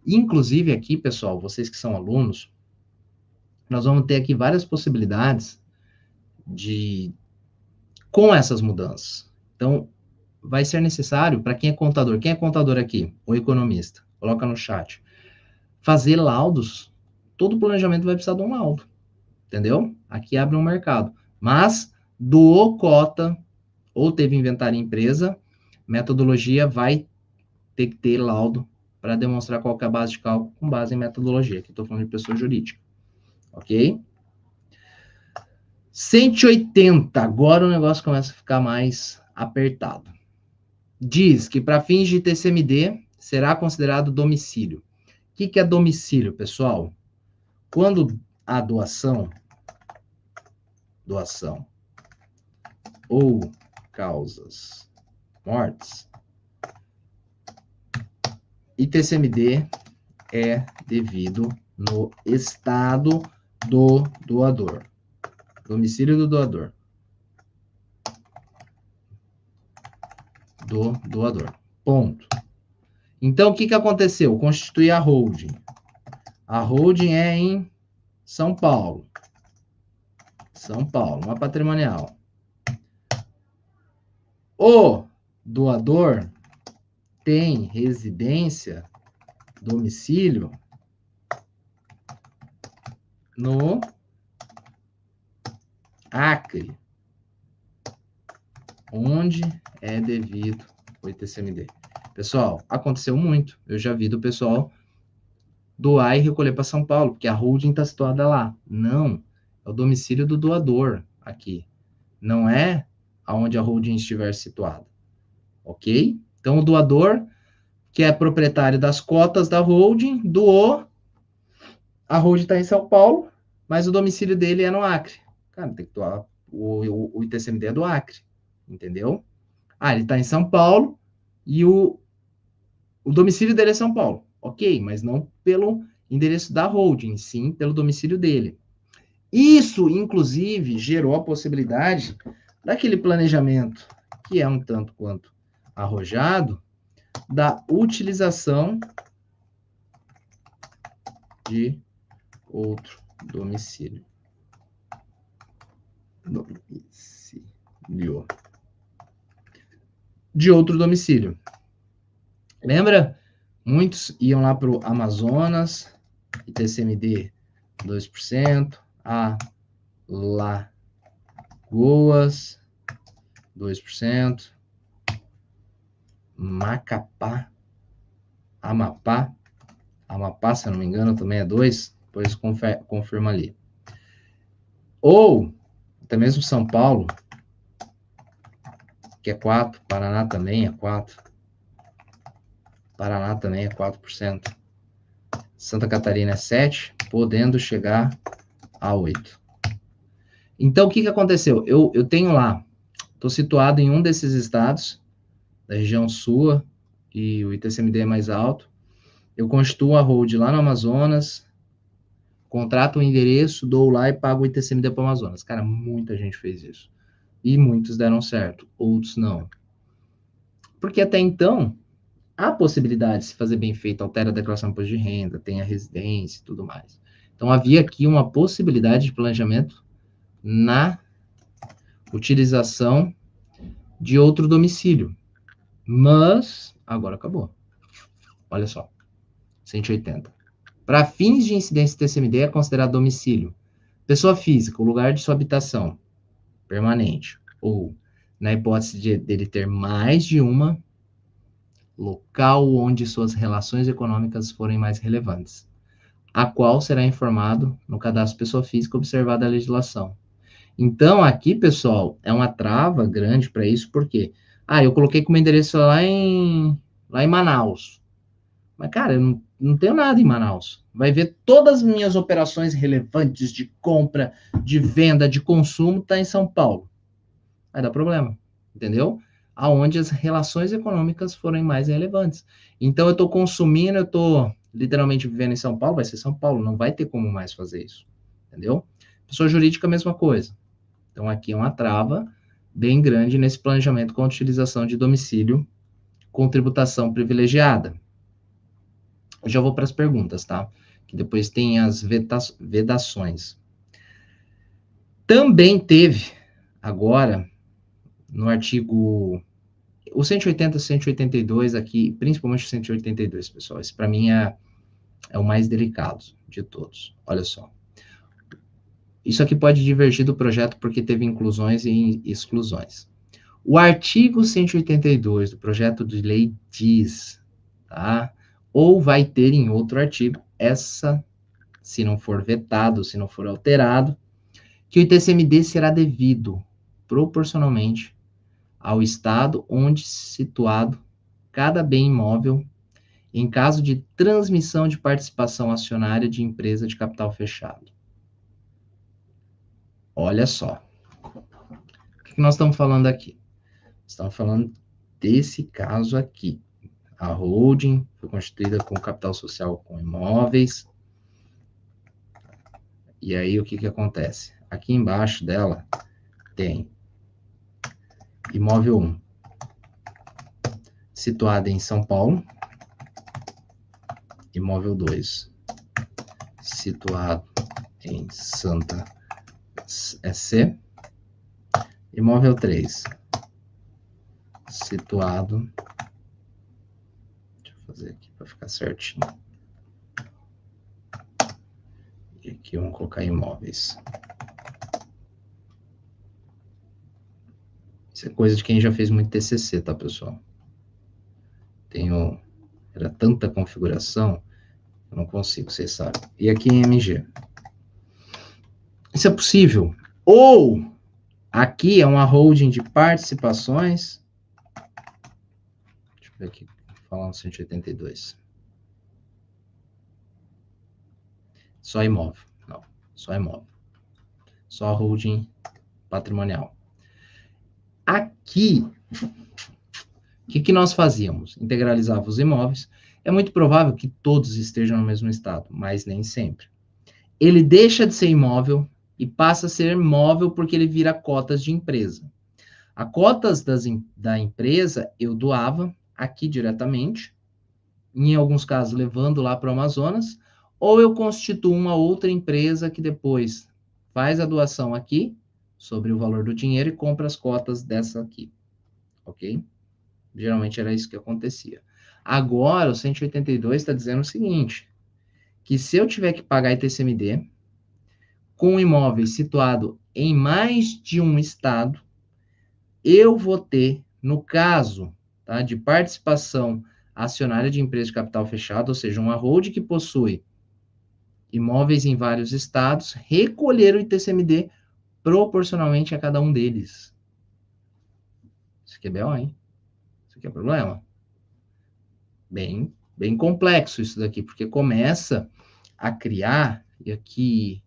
Inclusive aqui, pessoal, vocês que são alunos, nós vamos ter aqui várias possibilidades de com essas mudanças. Então, vai ser necessário, para quem é contador aqui, ou economista, coloca no chat, fazer laudos, todo planejamento vai precisar de um laudo, entendeu? Aqui abre um mercado. Mas, doou cota, ou teve inventário em empresa, metodologia vai ter que ter laudo para demonstrar qual que é a base de cálculo com base em metodologia. Aqui estou falando de pessoa jurídica. Ok? 180. Agora o negócio começa a ficar mais apertado. Diz que para fins de TCMD será considerado domicílio. O que é domicílio, pessoal? Quando a doação ou causas mortes, e TCMD é devido no estado do doador. Domicílio do doador. Do doador. Ponto. Então, o que aconteceu? Constituir a holding. A holding é em São Paulo. São Paulo, uma patrimonial. O doador tem residência, domicílio, no Acre, onde é devido o ITCMD. Pessoal, aconteceu muito. Eu já vi do pessoal doar e recolher para São Paulo, porque a holding está situada lá. Não, é o domicílio do doador aqui. Não é aonde a holding estiver situada. Ok? Então, o doador, que é proprietário das cotas da holding, doou. A holding está em São Paulo, mas o domicílio dele é no Acre. Cara, tem que doar. O ITCMD é do Acre. Entendeu? Ah, ele está em São Paulo e o domicílio dele é São Paulo. Ok, mas não pelo endereço da holding, sim pelo domicílio dele. Isso, inclusive, gerou a possibilidade daquele planejamento, que é um tanto quanto arrojado, da utilização de outro domicílio. de outro domicílio. Lembra? Muitos iam lá para o Amazonas, ITCMD 2%, Alagoas 2%, Macapá, Amapá, se eu não me engano, também é 2%, depois confirma ali. Ou, até mesmo São Paulo, que é 4%, Paraná também é 4%, Paraná também é 4%, Santa Catarina é 7%, podendo chegar a 8%. Então, o que aconteceu? Eu tenho lá, estou situado em um desses estados, da região sul, e o ITCMD é mais alto. Eu constituo a hold lá no Amazonas, contrato o endereço, dou lá e pago o ITCMD para o Amazonas. Cara, muita gente fez isso. E muitos deram certo, outros não. Porque até então, há possibilidade de se fazer bem feito, altera a declaração de imposto de renda, tem a residência e tudo mais. Então, havia aqui uma possibilidade de planejamento na utilização de outro domicílio. Mas, agora acabou. Olha só, 180. Para fins de incidência TCMD, é considerado domicílio pessoa física, o lugar de sua habitação permanente, ou, na hipótese dele ter mais de uma, local onde suas relações econômicas forem mais relevantes, a qual será informado no cadastro pessoa física, observada a legislação. Então, aqui, pessoal, é uma trava grande para isso, porque, eu coloquei como endereço lá em Manaus. Mas, cara, eu não tenho nada em Manaus. Vai ver todas as minhas operações relevantes de compra, de venda, de consumo, tá em São Paulo. Vai dar problema, entendeu? Aonde as relações econômicas forem mais relevantes. Então, eu estou consumindo, eu estou literalmente vivendo em São Paulo, vai ser São Paulo, não vai ter como mais fazer isso, entendeu? Pessoa jurídica, a mesma coisa. Então, aqui é uma trava bem grande nesse planejamento com a utilização de domicílio com tributação privilegiada. Eu já vou para as perguntas, tá? Que depois tem as vedações. Também teve, agora, no artigo... O 180 e 182 aqui, principalmente o 182, pessoal. Esse, para mim, é o mais delicado de todos. Olha só. Isso aqui pode divergir do projeto porque teve inclusões e exclusões. O artigo 182 do projeto de lei diz, tá? Ou vai ter em outro artigo, se não for vetado, se não for alterado, que o ITCMD será devido proporcionalmente ao estado onde situado cada bem imóvel em caso de transmissão de participação acionária de empresa de capital fechado. Olha só. O que nós estamos falando aqui? Estamos falando desse caso aqui. A holding foi constituída com capital social com imóveis. E aí, o que acontece? Aqui embaixo dela tem imóvel 1, situado em São Paulo. Imóvel 2, situado em Santa C. Imóvel 3, situado... Deixa eu fazer aqui para ficar certinho. E aqui vamos colocar imóveis. Isso é coisa de quem já fez muito TCC, tá, pessoal? Era tanta configuração, eu não consigo, vocês sabem. E aqui em MG. Isso é possível. Ou, aqui é uma holding de participações. Deixa eu ver aqui, falando 182. Só imóvel. Não, só imóvel. Só holding patrimonial. Aqui, o que nós fazíamos? Integralizava os imóveis. É muito provável que todos estejam no mesmo estado, mas nem sempre. Ele deixa de ser imóvel e passa a ser móvel porque ele vira cotas de empresa. As cotas da empresa eu doava aqui diretamente, em alguns casos levando lá para o Amazonas, ou eu constituo uma outra empresa que depois faz a doação aqui, sobre o valor do dinheiro e compra as cotas dessa aqui, ok? Geralmente era isso que acontecia. Agora, o 182 está dizendo o seguinte, que se eu tiver que pagar ITCMD com imóvel situado em mais de um estado, eu vou ter, no caso, tá, de participação acionária de empresa de capital fechado, ou seja, uma hold que possui imóveis em vários estados, recolher o ITCMD proporcionalmente a cada um deles. Isso aqui é BO, hein? Isso aqui é problema. Bem complexo isso daqui, porque começa a criar, e aqui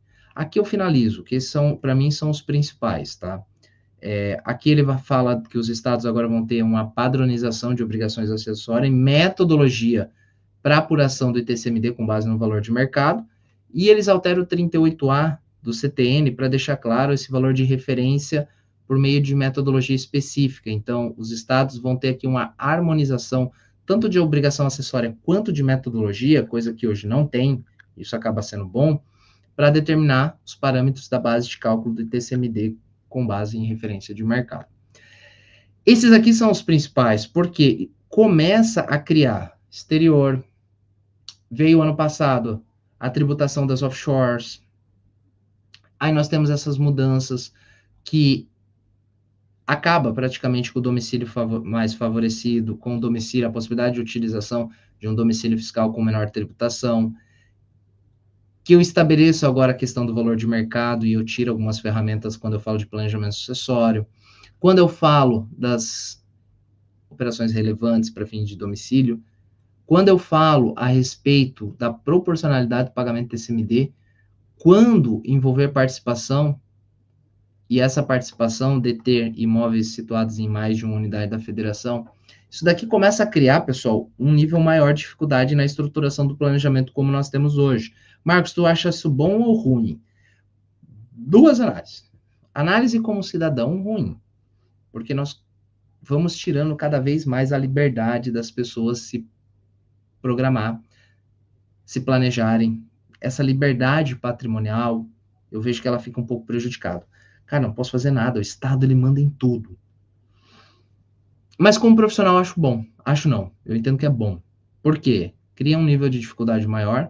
eu finalizo, que são, para mim, são os principais, tá? Aqui ele fala que os estados agora vão ter uma padronização de obrigações acessórias e metodologia para apuração do ITCMD com base no valor de mercado, e eles alteram o 38A do CTN para deixar claro esse valor de referência por meio de metodologia específica. Então, os estados vão ter aqui uma harmonização tanto de obrigação acessória quanto de metodologia, coisa que hoje não tem, isso acaba sendo bom, para determinar os parâmetros da base de cálculo do ITCMD com base em referência de mercado. Esses aqui são os principais, porque começa a criar exterior, veio ano passado a tributação das offshores, aí nós temos essas mudanças que acaba praticamente com o domicílio mais favorecido, com o domicílio, a possibilidade de utilização de um domicílio fiscal com menor tributação, que eu estabeleço agora a questão do valor de mercado e eu tiro algumas ferramentas quando eu falo de planejamento sucessório. Quando eu falo das operações relevantes para fim de domicílio, quando eu falo a respeito da proporcionalidade do pagamento do TCMD, quando envolver participação, e essa participação deter imóveis situados em mais de uma unidade da federação, isso daqui começa a criar, pessoal, um nível maior de dificuldade na estruturação do planejamento como nós temos hoje. Marcos, tu acha isso bom ou ruim? Duas análises. Análise como cidadão, ruim, porque nós vamos tirando cada vez mais a liberdade das pessoas se programar, se planejarem. Essa liberdade patrimonial, eu vejo que ela fica um pouco prejudicada. Cara, não posso fazer nada, o Estado ele manda em tudo. Mas como profissional eu acho bom, acho não, eu entendo que é bom. Por quê? Cria um nível de dificuldade maior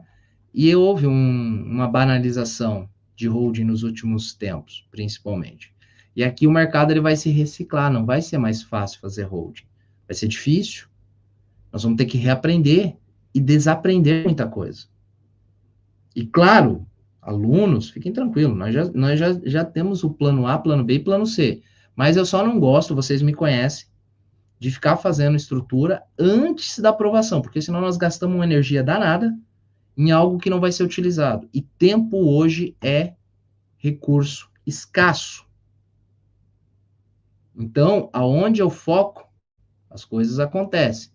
e houve uma banalização de holding nos últimos tempos, principalmente. E aqui o mercado ele vai se reciclar, não vai ser mais fácil fazer holding. Vai ser difícil. Nós vamos ter que reaprender e desaprender muita coisa. E claro, alunos, fiquem tranquilos, nós já temos o plano A, plano B e plano C. Mas eu só não gosto, vocês me conhecem, de ficar fazendo estrutura antes da aprovação, porque senão nós gastamos uma energia danada em algo que não vai ser utilizado. E tempo hoje é recurso escasso. Então, aonde eu foco, as coisas acontecem.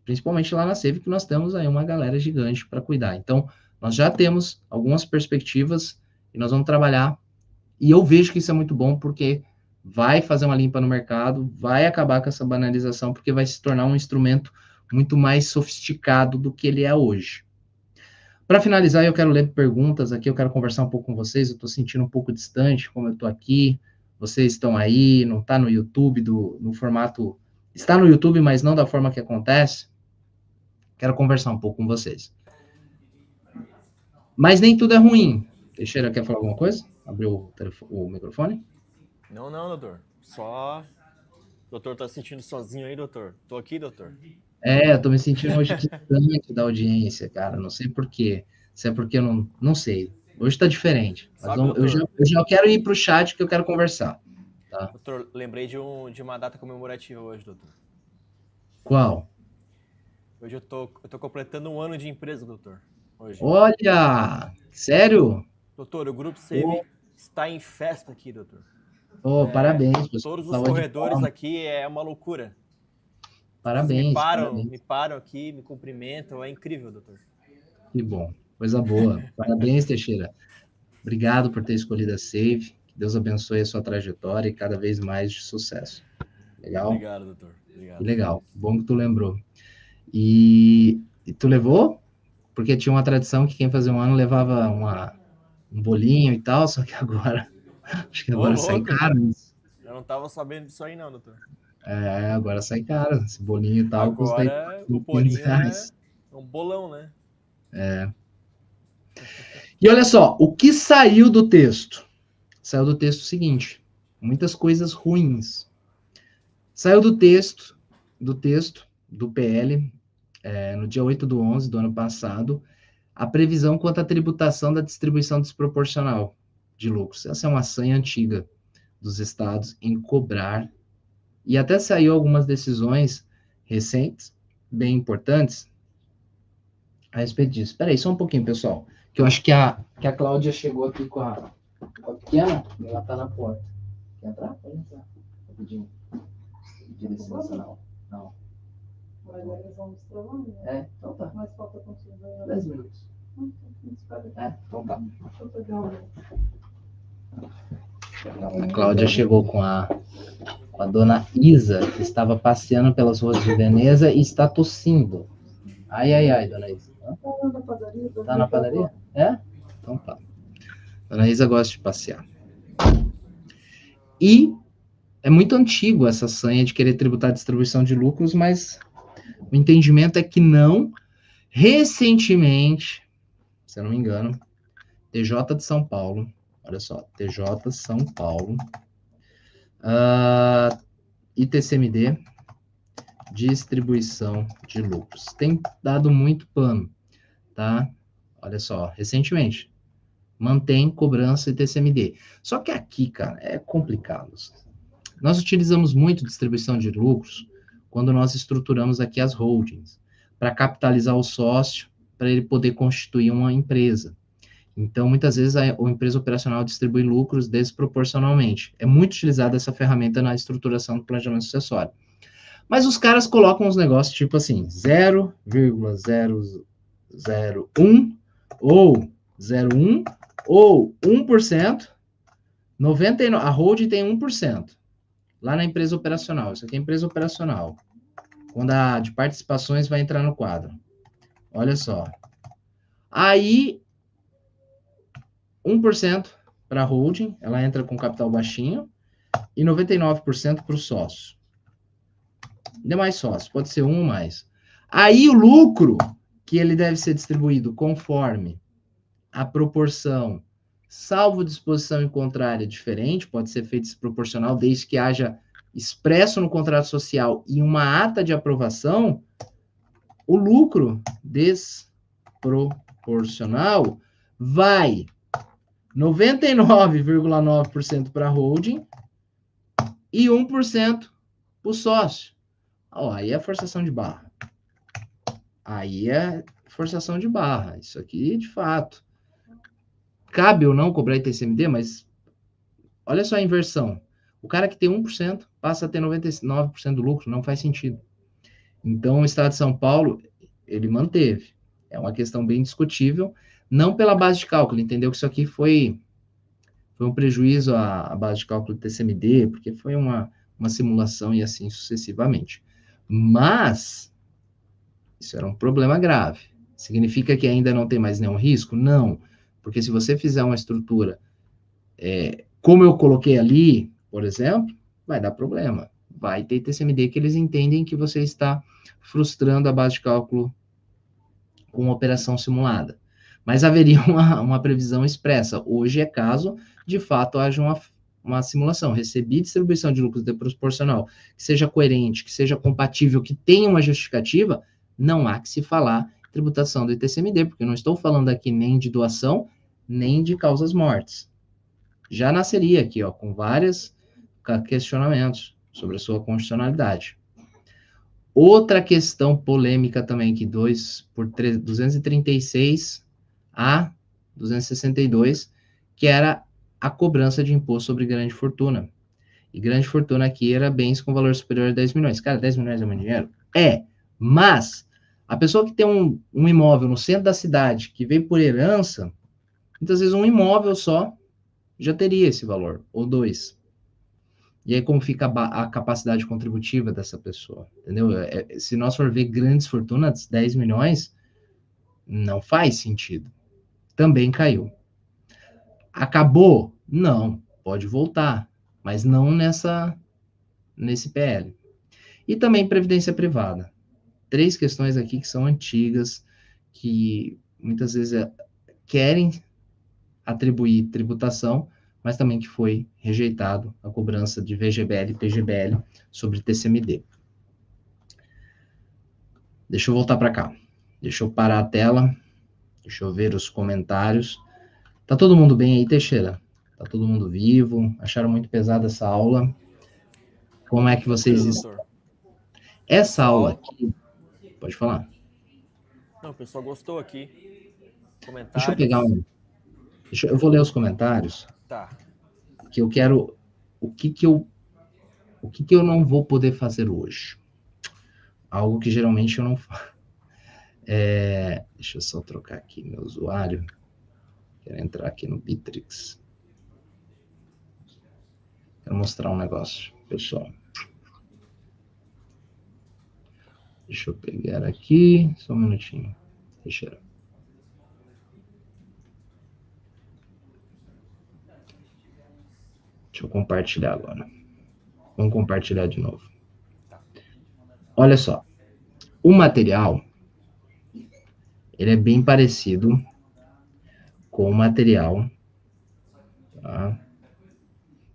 Principalmente lá na SEV, que nós temos aí uma galera gigante para cuidar. Então, nós já temos algumas perspectivas e nós vamos trabalhar. E eu vejo que isso é muito bom, porque vai fazer uma limpa no mercado, vai acabar com essa banalização, porque vai se tornar um instrumento muito mais sofisticado do que ele é hoje. Para finalizar, eu quero ler perguntas aqui, eu quero conversar um pouco com vocês, eu estou sentindo um pouco distante, como eu estou aqui, vocês estão aí, não está no YouTube, no formato... Está no YouTube, mas não da forma que acontece. Quero conversar um pouco com vocês. Mas nem tudo é ruim. Teixeira, quer falar alguma coisa? Abriu o microfone? Não, doutor. Só... O doutor tá se sentindo sozinho aí, doutor? Tô aqui, doutor. Eu tô me sentindo hoje distante da audiência, cara. Não sei por quê. Se é porque eu não sei. Hoje tá diferente. Mas Sabe, eu já quero ir pro chat que eu quero conversar. Tá? Doutor, lembrei de uma data comemorativa hoje, doutor. Qual? Hoje eu tô completando 1 ano de empresa, doutor. Hoje. Olha! Sério? Doutor, o Grupo Save está em festa aqui, doutor. Parabéns. Todos os corredores aqui é uma loucura. Parabéns. Me param aqui, me cumprimentam. É incrível, doutor. Que bom. Coisa boa. Parabéns, Teixeira. Obrigado por ter escolhido a Save. Que Deus abençoe a sua trajetória e cada vez mais de sucesso. Legal? Obrigado, doutor. Obrigado. Legal. Bom que tu lembrou. E tu levou? Porque tinha uma tradição que quem fazia 1 ano levava um bolinho e tal, só que agora Acho que Ô, agora sai louco. caro isso. Eu não tava sabendo disso aí não, doutor. É, agora sai caro. Esse bolinho e tal custa aí Agora o 500 bolinho é reais. um bolão, né? E olha só, o que saiu do texto? Saiu do texto o seguinte, muitas coisas ruins. Saiu do PL, no dia 8/11 do ano passado, a previsão quanto à tributação da distribuição desproporcional de lucros. Essa é uma sanha antiga dos estados em cobrar, e até saiu algumas decisões recentes, bem importantes, a respeito disso. Espera aí, só um pouquinho, pessoal, que eu acho que a Cláudia chegou aqui com a pequena, e ela tá na porta. Quer entrar? Pode entrar. Rapidinho. De licença, não. Não. Mas eles vão destrolando, né? É, então tá. Mas falta contigo aí. 10 minutos. Então tá. Deixa eu pegar o... A Cláudia chegou com a dona Isa, que estava passeando pelas ruas de Veneza e está tossindo. Ai, ai, ai, dona Isa. Tá na padaria? Tá na padaria? É? Então tá. Dona Isa gosta de passear. E é muito antigo essa sanha de querer tributar a distribuição de lucros, mas o entendimento é que não. Recentemente, se eu não me engano, TJ de São Paulo, olha só, TJ São Paulo, e TCMD, distribuição de lucros. Tem dado muito pano, tá? Olha só, recentemente, mantém cobrança e TCMD. Só que aqui, cara, é complicado. Nós utilizamos muito distribuição de lucros quando nós estruturamos aqui as holdings, para capitalizar o sócio, para ele poder constituir uma empresa. Então, muitas vezes, a empresa operacional distribui lucros desproporcionalmente. É muito utilizada essa ferramenta na estruturação do planejamento sucessório. Mas os caras colocam uns negócios tipo assim, 0,001 ou 0,1 ou 1%, 99, a holding tem 1%. Lá na empresa operacional, isso aqui é empresa operacional. Quando a de participações vai entrar no quadro. Olha só. Aí, 1% para a holding, ela entra com capital baixinho, e 99% para o sócio. Demais sócios, pode ser um ou mais. Aí o lucro, que ele deve ser distribuído conforme a proporção, salvo disposição em contrária diferente, pode ser feito desproporcional, desde que haja expresso no contrato social e uma ata de aprovação, o lucro desproporcional vai 99,9% para a holding e 1% para o sócio. Oh, aí é forçação de barra. Aí é forçação de barra. Isso aqui, de fato. Cabe ou não cobrar ITCMD, mas olha só a inversão. O cara que tem 1% passa a ter 99% do lucro, não faz sentido. Então, o Estado de São Paulo, ele manteve. É uma questão bem discutível, não pela base de cálculo, entendeu que isso aqui foi um prejuízo à base de cálculo do TCMD, porque foi uma simulação e assim sucessivamente. Mas, isso era um problema grave. Significa que ainda não tem mais nenhum risco? Não, porque se você fizer uma estrutura, como eu coloquei ali, por exemplo, vai dar problema. Vai ter TCMD que eles entendem que você está frustrando a base de cálculo com uma operação simulada. Mas haveria uma previsão expressa. Hoje é caso, de fato, haja uma simulação. Recebi distribuição de lucros desproporcional, que seja coerente, que seja compatível, que tenha uma justificativa, não há que se falar tributação do ITCMD, porque eu não estou falando aqui nem de doação, nem de causas mortes. Já nasceria aqui, ó, com vários questionamentos sobre a sua constitucionalidade. Outra questão polêmica também, que 236 a 262, que era a cobrança de imposto sobre grande fortuna. E grande fortuna aqui era bens com valor superior a 10 milhões. Cara, 10 milhões é muito dinheiro? É, mas a pessoa que tem um imóvel no centro da cidade, que veio por herança, muitas vezes um imóvel só já teria esse valor, ou dois. E aí como fica a capacidade contributiva dessa pessoa, entendeu? Se nós for ver grandes fortunas, 10 milhões, não faz sentido. Também caiu. Acabou? Não. pode voltar, mas não nesse PL. E também previdência privada. 3 questões aqui que são antigas, que muitas vezes querem atribuir tributação, mas também que foi rejeitado a cobrança de VGBL e PGBL sobre TCMD. Deixa eu voltar para cá. Deixa eu parar a tela. Deixa eu ver os comentários. Tá todo mundo bem aí, Teixeira? Tá todo mundo vivo? Acharam muito pesada essa aula? Como é que vocês estão? Essa aula aqui... Pode falar. Não, o pessoal gostou aqui. Comentários. Deixa eu pegar um... Eu vou ler os comentários. Tá. Que eu quero... O que eu não vou poder fazer hoje? Algo que geralmente eu não faço. Deixa eu só trocar aqui meu usuário. Quero entrar aqui no Bitrix. Quero mostrar um negócio, pessoal. Deixa eu pegar aqui. Só um minutinho. Deixa eu compartilhar agora. Vamos compartilhar de novo. Olha só. O material, ele é bem parecido com o material, tá?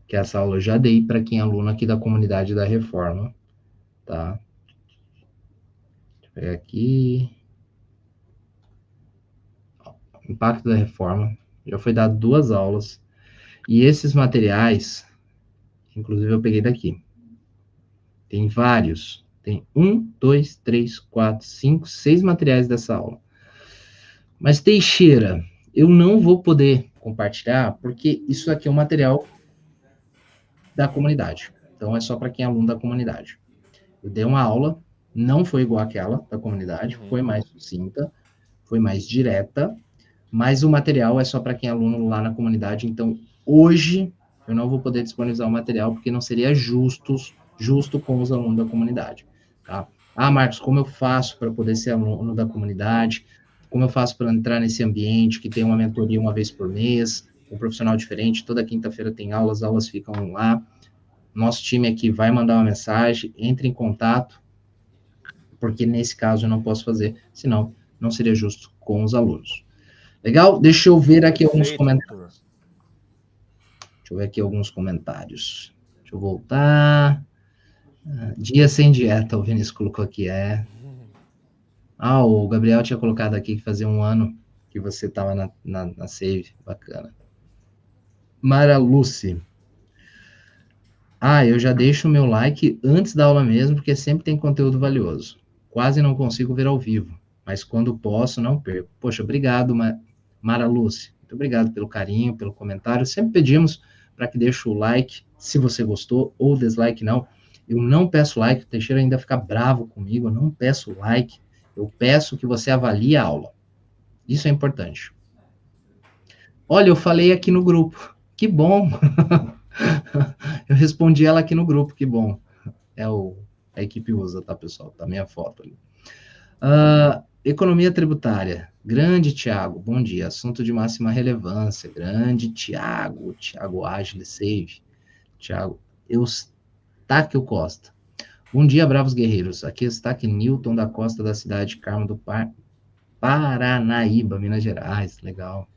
Que essa aula eu já dei para quem é aluno aqui da comunidade da Reforma, tá? Deixa eu pegar aqui. Impacto da Reforma. Já foi dado 2 aulas. E esses materiais, inclusive eu peguei daqui. Tem vários. Tem 1, 2, 3, 4, 5, 6 materiais dessa aula. Mas, Teixeira, eu não vou poder compartilhar, porque isso aqui é um material da comunidade. Então, é só para quem é aluno da comunidade. Eu dei uma aula, não foi igual àquela da comunidade, foi mais sucinta, foi mais direta, mas o material é só para quem é aluno lá na comunidade. Então, hoje, eu não vou poder disponibilizar o material, porque não seria justo com os alunos da comunidade. Tá? Ah, Marcos, como eu faço para poder ser aluno da comunidade? Como eu faço para entrar nesse ambiente que tem uma mentoria uma vez por mês, um profissional diferente, toda quinta-feira tem aulas, as aulas ficam lá. Nosso time aqui vai mandar uma mensagem, entre em contato, porque nesse caso eu não posso fazer, senão não seria justo com os alunos. Legal? Deixa eu ver aqui alguns comentários. Deixa eu ver aqui alguns comentários. Deixa eu voltar. Dia sem dieta, o Vinícius colocou aqui, o Gabriel tinha colocado aqui que fazia 1 ano que você estava na Save, bacana. Mara Lucy. Eu já deixo o meu like antes da aula mesmo, porque sempre tem conteúdo valioso. Quase não consigo ver ao vivo, mas quando posso, não perco. Poxa, obrigado, Mara Lucy. Muito obrigado pelo carinho, pelo comentário. Sempre pedimos para que deixe o like, se você gostou, ou dislike não. Eu não peço like, o Teixeira ainda fica bravo comigo, eu não peço like. Eu peço que você avalie a aula. Isso é importante. Olha, eu falei aqui no grupo. Que bom! Eu respondi ela aqui no grupo, que bom. A equipe usa, tá, pessoal? Tá minha foto ali. Economia tributária. Grande Tiago, bom dia. Assunto de máxima relevância. Grande Tiago Agile Save. Tiago, Eustáquio Costa. Bom dia, bravos guerreiros. Aqui está aqui Newton da Costa, da cidade de Carmo do Paranaíba, Minas Gerais. Legal.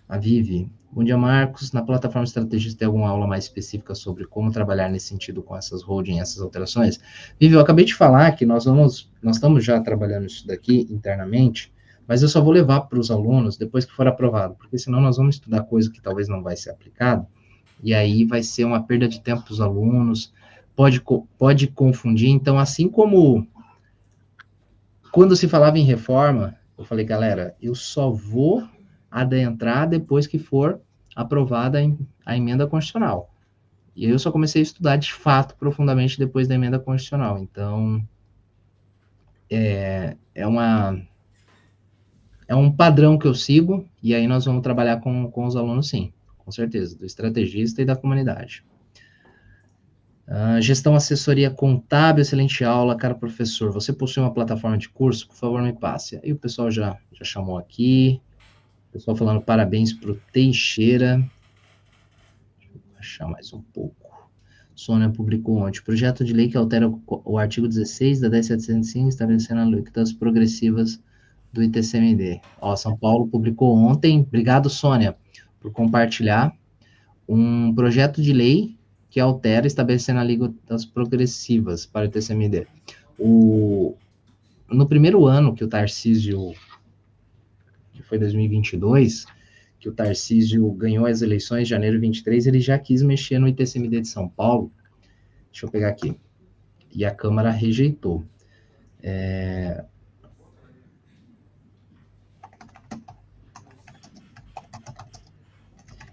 A Vivi. Bom dia, Marcos. Na plataforma Estrategista tem alguma aula mais específica sobre como trabalhar nesse sentido com essas holding, essas alterações? Vivi, eu acabei de falar que nós estamos já trabalhando isso daqui internamente, mas eu só vou levar para os alunos depois que for aprovado, porque senão nós vamos estudar coisa que talvez não vai ser aplicada, e aí vai ser uma perda de tempo para os alunos, pode confundir. Então, assim como quando se falava em reforma, eu falei, galera, eu só vou adentrar depois que for aprovada a emenda constitucional. E eu só comecei a estudar de fato profundamente depois da emenda constitucional. Então, é um padrão que eu sigo, e aí nós vamos trabalhar com os alunos, sim, com certeza, do estrategista e da comunidade. Gestão, assessoria contábil, excelente aula, cara professor. Você possui uma plataforma de curso? Por favor, me passe. Aí o pessoal já chamou aqui. O pessoal falando parabéns para o Teixeira. achar mais um pouco. Sônia publicou ontem. Projeto de lei que altera o artigo 16 da 10.705, estabelecendo alíquotas progressivas do ITCMD. Ó, São Paulo publicou ontem. Obrigado, Sônia, por compartilhar um projeto de lei que altera, estabelecendo alíquotas progressivas para o ITCMD. No primeiro ano que o Tarcísio, que foi 2022, que o Tarcísio ganhou as eleições de janeiro de 23, ele já quis mexer no ITCMD de São Paulo. Deixa eu pegar aqui. E a Câmara rejeitou.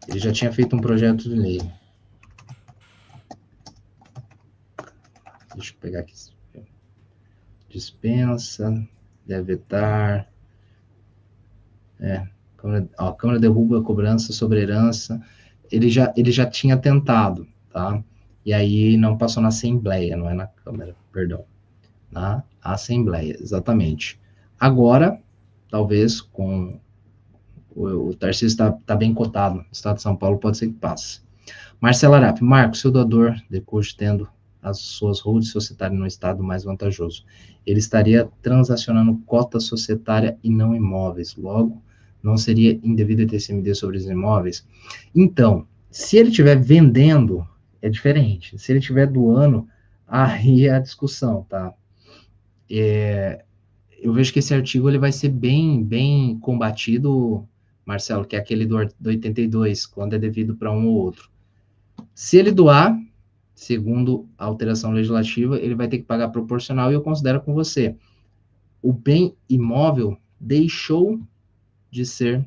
Ele já tinha feito um projeto de lei. Deixa eu pegar aqui. Dispensa, deve vetar. A Câmara derruba a cobrança sobre herança. Ele já tinha tentado, tá? E aí não passou na Assembleia, não é na Câmara, perdão. Na Assembleia, exatamente. Agora, talvez, com o Tarcísio está bem cotado no estado de São Paulo, pode ser que passe. Marcela Arap, Marcos, seu doador de custo tendo as suas holdings societárias no estado mais vantajoso. Ele estaria transacionando cota societária e não imóveis. Logo, não seria indevido ITCMD sobre os imóveis? Então, se ele estiver vendendo, é diferente. Se ele estiver doando, aí é a discussão, tá? Eu vejo que esse artigo ele vai ser bem combatido, Marcelo, que é aquele do 82, quando é devido para um ou outro. Se ele doar, segundo a alteração legislativa, ele vai ter que pagar proporcional, e eu considero com você. O bem imóvel deixou de ser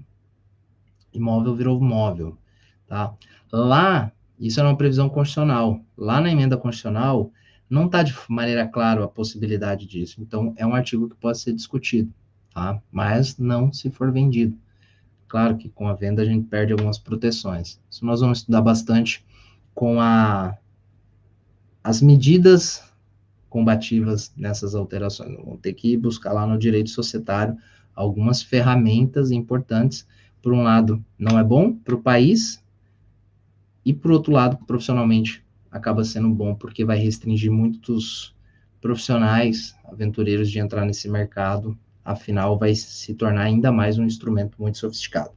imóvel, virou móvel, tá? Lá, isso é uma previsão constitucional. Lá na emenda constitucional, não está de maneira clara a possibilidade disso. Então, é um artigo que pode ser discutido, tá? Mas não se for vendido. Claro que com a venda a gente perde algumas proteções. Isso nós vamos estudar bastante com as medidas combativas nessas alterações. Vamos ter que buscar lá no direito societário algumas ferramentas importantes. Por um lado, não é bom para o país, e por outro lado, profissionalmente, acaba sendo bom, porque vai restringir muitos profissionais, aventureiros de entrar nesse mercado, afinal vai se tornar ainda mais um instrumento muito sofisticado.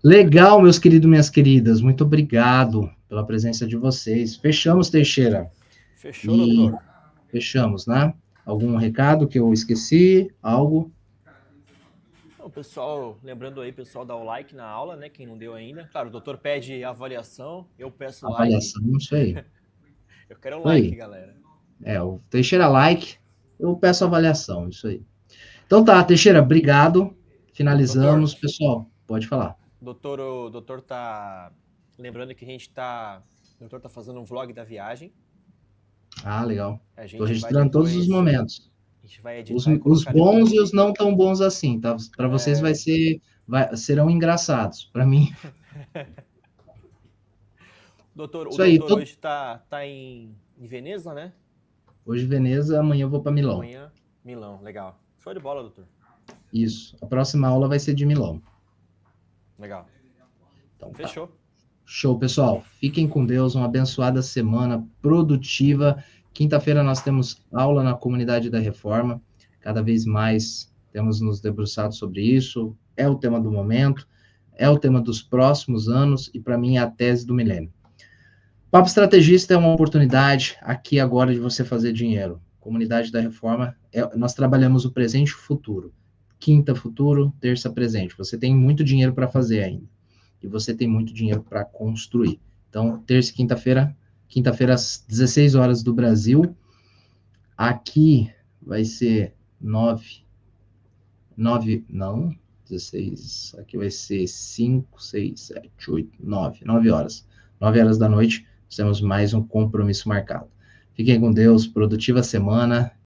Legal, meus queridos e minhas queridas, muito obrigado pela presença de vocês. Fechamos, Teixeira? Fechou, doutor? Fechamos, né? Algum recado que eu esqueci? Algo? O pessoal, lembrando aí, pessoal, dá o like na aula, né? Quem não deu ainda. Claro, o doutor pede avaliação, eu peço avaliação, like. Isso aí. Eu quero um like, galera. O Teixeira like, eu peço avaliação, isso aí. Então tá, Teixeira, obrigado. Finalizamos, doutor, pessoal, pode falar. O doutor tá lembrando que o doutor tá fazendo um vlog da viagem. Ah, legal. Estou registrando todos os momentos. A gente vai editar os bons e os não tão bons assim, tá? Para vocês serão engraçados. Para mim. Doutor, isso o doutor hoje tá em Veneza, né? Hoje Veneza, amanhã eu vou para Milão. Amanhã, Milão, legal. Show de bola, doutor. Isso. A próxima aula vai ser de Milão. Legal. Então, fechou. Tá. Show, pessoal. Fiquem com Deus. Uma abençoada semana produtiva. Quinta-feira nós temos aula na Comunidade da Reforma. Cada vez mais temos nos debruçado sobre isso. É o tema do momento. É o tema dos próximos anos. E, para mim, é a tese do milênio. Papo Estrategista é uma oportunidade aqui agora de você fazer dinheiro. Comunidade da Reforma, nós trabalhamos o presente e o futuro. Quinta, futuro, terça, presente. Você tem muito dinheiro para fazer ainda. E você tem muito dinheiro para construir. Então, terça e quinta-feira às 16 horas do Brasil. Aqui vai ser 16. Aqui vai ser 5, 6, 7, 8, 9 horas. 9 horas da noite, temos mais um compromisso marcado. Fiquem com Deus, produtiva semana.